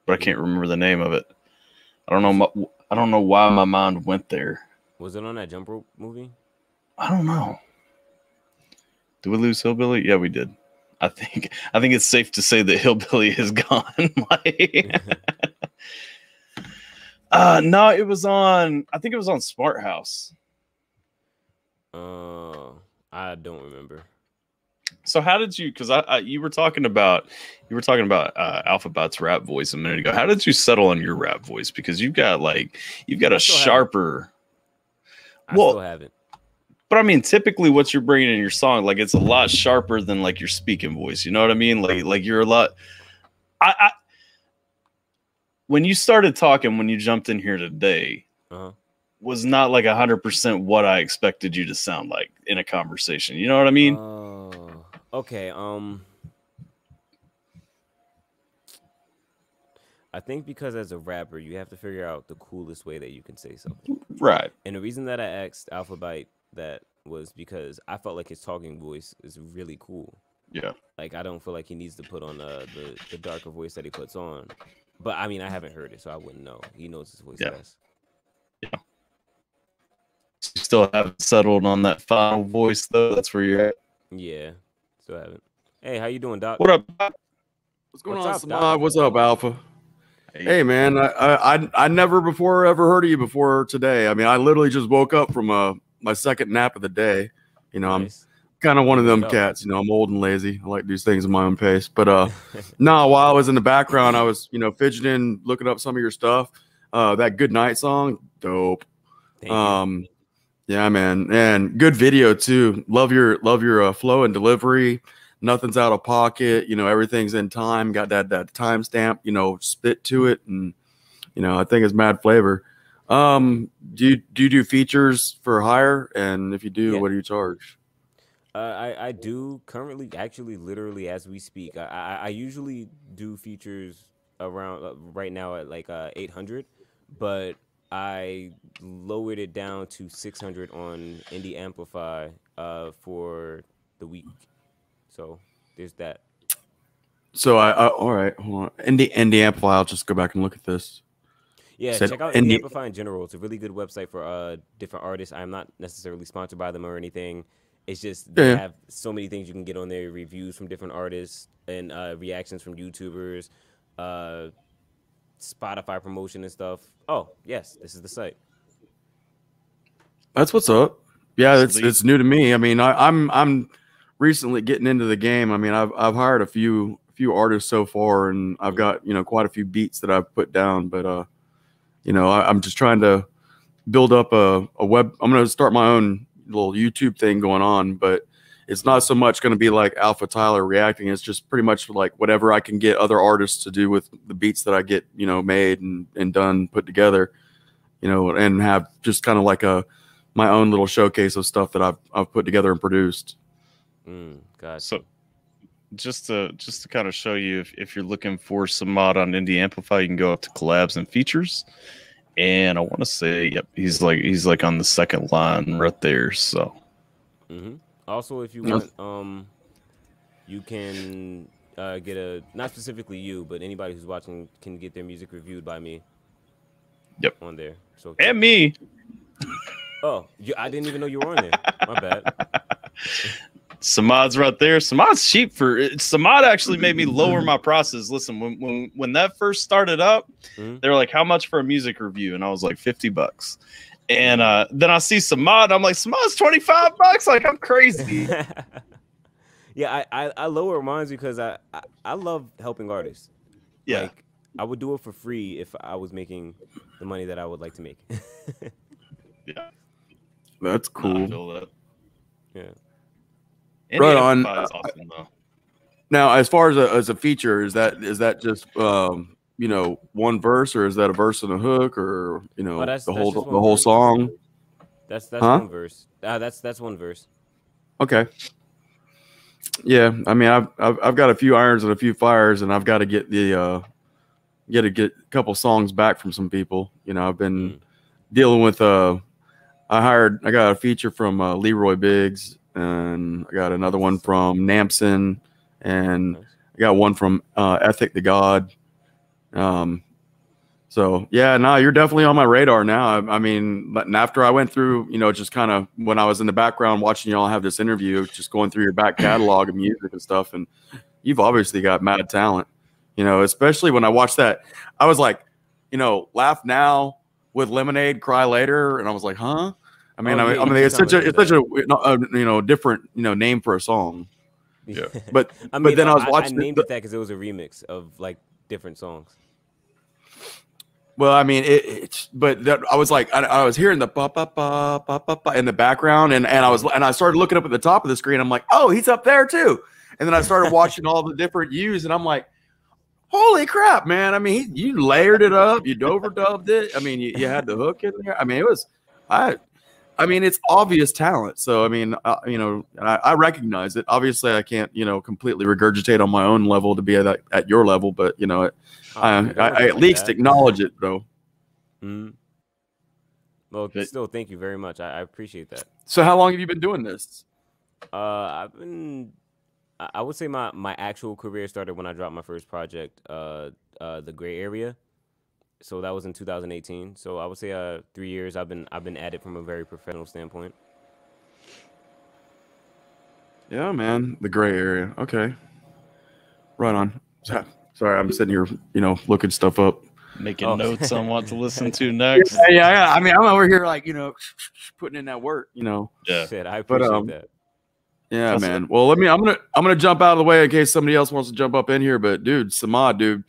but I can't remember the name of it. I don't know why my mind went there. Was it on that Jump Rope movie? I don't know. Did we lose Hillbilly? Yeah, we did. I think it's safe to say that Hillbilly is gone. No, it was on. I think it was on Smart House. I don't remember. So how did you? Because you were talking about AlphaByte's rap voice a minute ago. How did you settle on your rap voice? Because you've got a sharper. I still haven't. But I mean, typically, what you're bringing in your song, like it's a lot sharper than like your speaking voice. You know what I mean? Like you're a lot. When you started talking, when you jumped in here today, was not like 100% what I expected you to sound like in a conversation. You know what I mean? Okay. I think because as a rapper, you have to figure out the coolest way that you can say something. Right. And the reason that I asked AlphaByte that was because I felt like his talking voice is really cool. Yeah. Like I don't feel like he needs to put on the darker voice that he puts on. But I mean, I haven't heard it, so I wouldn't know. He knows his voice best. Yeah. You still haven't settled on that final voice, though. That's where you're at. Yeah, still haven't. Hey, how you doing, Doc? What up? What's going on, Samad? What's up, Alpha? Hey, man. I never before ever heard of you before today. I mean, I literally just woke up from my second nap of the day. You know, Nice. I'm kind of one of them cats. You know, I'm old and lazy. I like to do things at my own pace. But no, while I was in the background, I was, fidgeting, looking up some of your stuff. That Good Night song, dope. Thank you. Yeah, man, and good video too. Love your flow and delivery. Nothing's out of pocket. Everything's in time. Got that timestamp. Spit to it, and I think it's mad flavor. Do you do features for hire? And if you do, what do you charge? I do currently, actually, literally as we speak. I usually do features around right now at like 800, but I lowered it down to 600 on Indie Amplify for the week. So there's that. So all right, hold on. Indie Amplify. I'll just go back and look at this. Yeah, Said check out Indie Amplify in general. It's a really good website for different artists. I'm not necessarily sponsored by them or anything. It's just they have so many things you can get on there, reviews from different artists and reactions from YouTubers, Spotify promotion and stuff. Oh, yes, this is the site. That's what's up. Yeah, it's new to me. I mean, I'm recently getting into the game. I mean, I've hired a few artists so far, and I've got quite a few beats that I've put down. But I'm just trying to build up a web. I'm going to start my own little YouTube thing going on, but it's not so much going to be like AlphaTyler reacting. It's just pretty much like whatever I can get other artists to do with the beats that I get made and done, put together, and have just kind of like my own little showcase of stuff that I've put together and produced. Gotcha. So just to kind of show you, if you're looking for some mod on Indie Amplify, you can go up to collabs and features, and I want to say, yep, he's like on the second line right there. So also, if you want, you can get not specifically you, but anybody who's watching can get their music reviewed by me. Yep, on there. So and me. Oh, I didn't even know you were on there. My bad. Samad's right there. Samad's cheap for it. Samad actually made me lower my process. Listen, when that first started up, they were like, "How much for a music review?" And I was like, $50. And then I see Samad. I'm like, Samad's $25. Like, I'm crazy. Yeah, I lower mine because I love helping artists. Yeah, like, I would do it for free if I was making the money that I would like to make. Yeah. That's cool. No, I feel that. Yeah. Right on. Awesome, though. Now, as far as a feature, is that just one verse, or is that a verse and a hook, or the whole song? That's one verse. That's one verse. Okay. Yeah, I mean, I've got a few irons and a few fires, and I've got to get a couple songs back from some people. I've been dealing with I got a feature from Leroy Biggs, and I got another one from Namson, and I got one from Ethic the God. So yeah, no, you're definitely on my radar now. I mean, after I went through, just kind of when I was in the background watching y'all have this interview, just going through your back catalog of music and stuff, and you've obviously got mad talent. Especially when I watched that, I was like, laugh now with lemonade, cry later, and I was like, huh? I mean, it's such a different name for a song. Yeah, but then I was watching. I named it that because it was a remix of like different songs. Well, I mean, I was like, I was hearing the pa pa pa pa pa pa in the background, and I started looking up at the top of the screen. I'm like, oh, he's up there too. And then I started watching all the different views, and I'm like, holy crap, man! I mean, you layered it up, you overdubbed it. I mean, you had the hook in there. I mean, I mean, it's obvious talent. So, I mean, I recognize it. Obviously, I can't, completely regurgitate on my own level to be at your level, but I at least acknowledge it, bro. Well, still, thank you very much. I appreciate that. So, how long have you been doing this? I would say my actual career started when I dropped my first project, The Gray Area. So that was in 2018. So I would say 3 years I've been at it from a very professional standpoint. Yeah, man, The Gray Area. Okay, right on. Sorry, I'm sitting here, looking stuff up, making notes on what to listen to next. Yeah. I mean, I'm over here like putting in that work. Yeah. Shit, I appreciate that. Yeah, man. Well, I'm gonna jump out of the way in case somebody else wants to jump up in here. But dude, Samad, dude.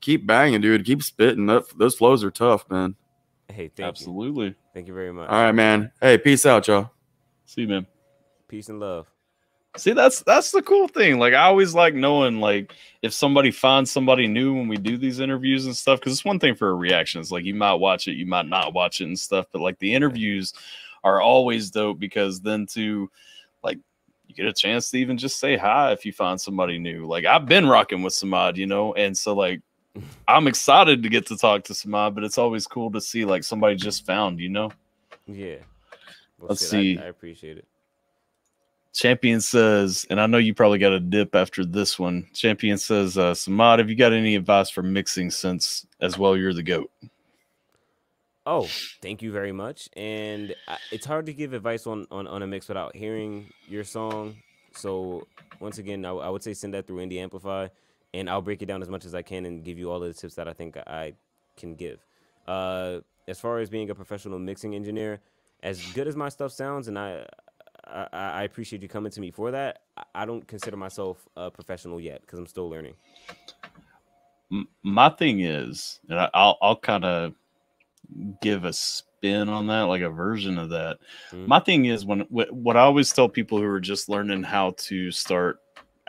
Keep banging, dude. Keep spitting. Those flows are tough, man. Hey, thank Absolutely. you. Thank you very much. All right, man. Hey, peace out, y'all. See you, man. Peace and love. See, that's the cool thing. Like, I always like knowing, like, if somebody finds somebody new when we do these interviews and stuff, because it's one thing for a reaction. It's like, you might watch it, you might not watch it and stuff, but, like, the interviews are always dope because then you get a chance to even just say hi if you find somebody new. Like, I've been rocking with Samad, and so, like, I'm excited to get to talk to Samad, but it's always cool to see, like, somebody just found, Yeah. Let's see. I appreciate it. Champion says, and I know you probably got a dip after this one. Champion says, Samad, have you got any advice for mixing since as well you're the GOAT? Oh, thank you very much. And it's hard to give advice on a mix without hearing your song. So once again, I would say send that through Indie Amplify, and I'll break it down as much as I can and give you all of the tips that I think I can give. As far as being a professional mixing engineer, as good as my stuff sounds, and I appreciate you coming to me for that, I don't consider myself a professional yet because I'm still learning. My thing is, and I'll kind of give a spin on that, like a version of that. My thing is, what I always tell people who are just learning how to start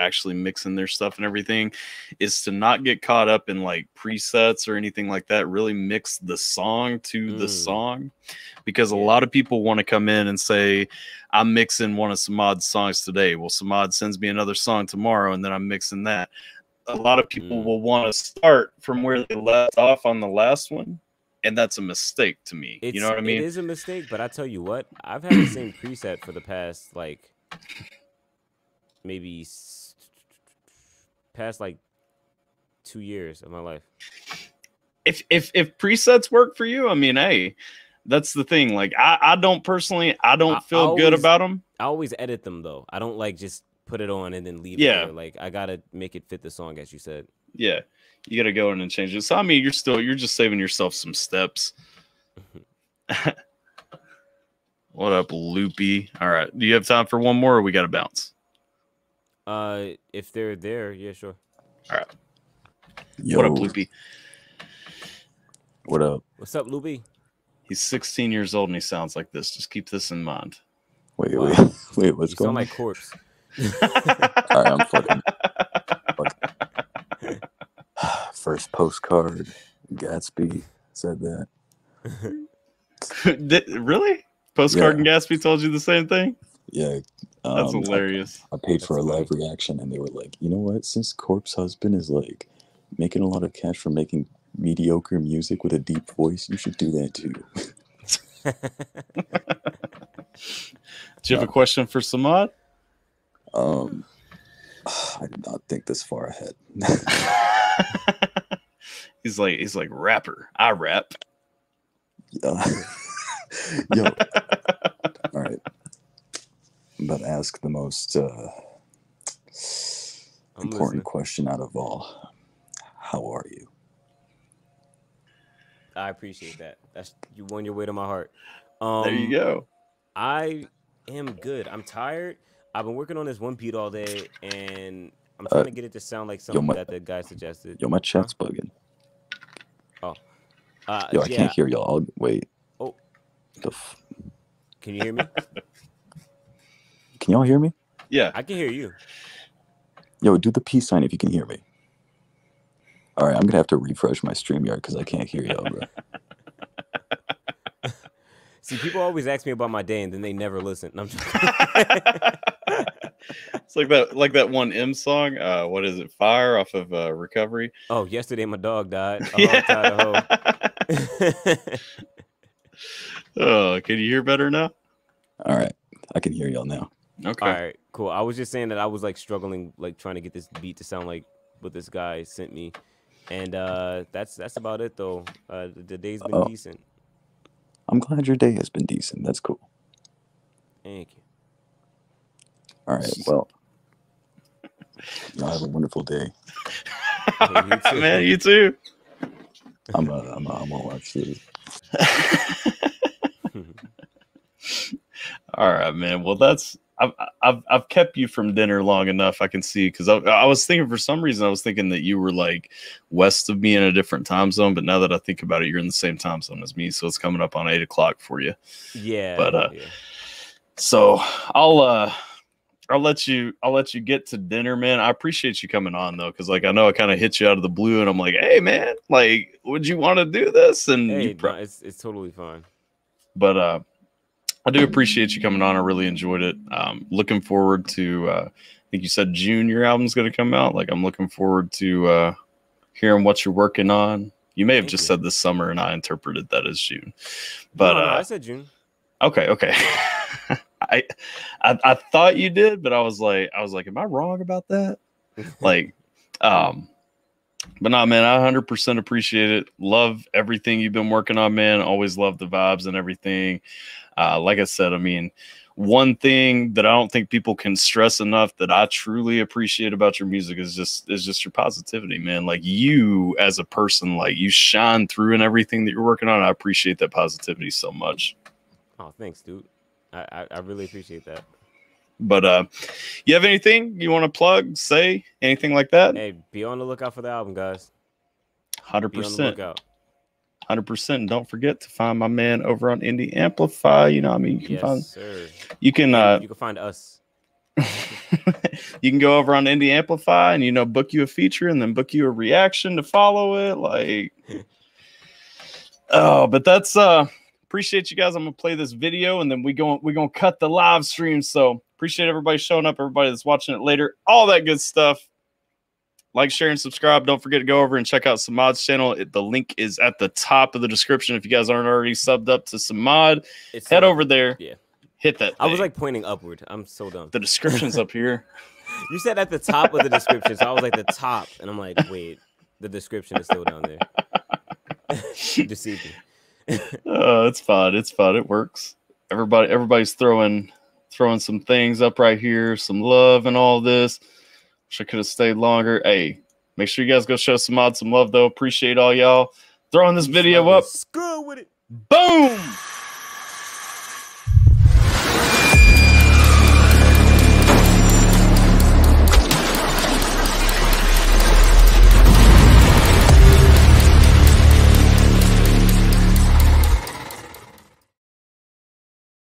actually mixing their stuff and everything is to not get caught up in like presets or anything like that. Really mix the song to the song, because a lot of people want to come in and say, I'm mixing one of Samad's songs today. Well, Samad sends me another song tomorrow, and then I'm mixing that. A lot of people will want to start from where they left off on the last one. And that's a mistake to me. You know what I mean? It is a mistake, but I tell you what, I've had the same preset for the past like maybe past like 2 years of my life. If presets work for you, I mean, hey, that's the thing. Like I don't personally, I don't feel good about them. I always edit them though. I don't like just put it on and then leave it there. Like I gotta make it fit the song, as you said. Yeah. You got to go in and change it. So, I mean, you're just saving yourself some steps. What up, Loopy? All right. Do you have time for one more, or we got to bounce? If they're there, yeah, sure. All right. Yo. What up, Loopy? What up? What's up, Loopy? He's 16 years old and he sounds like this. Just keep this in mind. Wait, what's you going on? sound like Corpse. All right, I'm fucking. First postcard, Gatsby said that. Really? Postcard and Gatsby told you the same thing? Yeah. That's hilarious. I paid for a live reaction, and they were like, you know what? Since Corpse husband is like making a lot of cash from making mediocre music with a deep voice, you should do that too. Do you have a question for Samad? I did not think this far ahead. He's like rapper. I rap. Yo. All right. I'm about to ask the most important question out of all. How are you? I appreciate that. You won your way to my heart. There you go. I am good. I'm tired. I've been working on this one beat all day, and I'm trying to get it to sound like something that the guy suggested. Yo, my chat's bugging. Oh. Yo, I can't hear y'all. Wait. Oh. Can you hear me? Can y'all hear me? Yeah. I can hear you. Yo, do the peace sign if you can hear me. All right, I'm going to have to refresh my StreamYard because I can't hear y'all, bro. See, people always ask me about my day, and then they never listen. I'm just... It's like that one M song. What is it? Fire off of Recovery. Oh, yesterday my dog died. Oh, can you hear better now? All right, I can hear y'all now. Okay. All right, cool. I was just saying that I was like struggling, like trying to get this beat to sound like what this guy sent me, and that's about it though. The day's been decent. I'm glad your day has been decent. That's cool. Thank you. All right. Well, y'all have a wonderful day. Hey, you too. Man, you too. I'm gonna watch this. All right, man. Well, I've kept you from dinner long enough. I can see, because I was thinking, for some reason I was thinking that you were like west of me in a different time zone, but now that I think about it, you're in the same time zone as me, so it's coming up on 8 o'clock for you. Yeah. But so I'll let you get to dinner, man. I appreciate you coming on though, because like I know I kind of hit you out of the blue, and I'm like, hey man, like, would you want to do this? And hey, it's totally fine. But I do appreciate you coming on. I really enjoyed it. Looking forward to, I think you said June your album's going to come out. Like, I'm looking forward to hearing what you're working on. You may have said this summer, and I interpreted that as June. But no, I said June. Okay. I thought you did, but I was like, am I wrong about that? Like, but nah, man, I 100% appreciate it. Love everything you've been working on, man. Always love the vibes and everything. Like I said, I mean, one thing that I don't think people can stress enough that I truly appreciate about your music is just your positivity, man. Like, you as a person, like, you shine through in everything that you're working on. I appreciate that positivity so much. Oh, thanks, dude. I really appreciate that. But you have anything you want to plug, say, anything like that? Hey, be on the lookout for the album, guys. 100%. Be on the lookout. 100%. And don't forget to find my man over on Indie Amplify. You know, I mean, you can you can find us. You can go over on Indie Amplify and, you know, book you a feature and then book you a reaction to follow it. Like, oh, but that's appreciate you guys. I'm gonna play this video and then we're gonna cut the live stream. So appreciate everybody showing up, everybody that's watching it later, all that good stuff. Like, share, and subscribe. Don't forget to go over and check out Samad's channel. The link is at the top of the description. If you guys aren't already subbed up to Samad, head over there. Yeah. Hit that thing. I was like pointing upward. I'm so dumb. The description's up here. You said at the top of the description, so I was like the top, and I'm like, wait, the description is still down there. You deceived me. It's fine. It's fine. It works. Everybody's throwing some things up right here, some love and all this. Wish I could have stayed longer. Hey, make sure you guys go show Samad some love, though. Appreciate all y'all throwing this video up. Screw with it. Boom.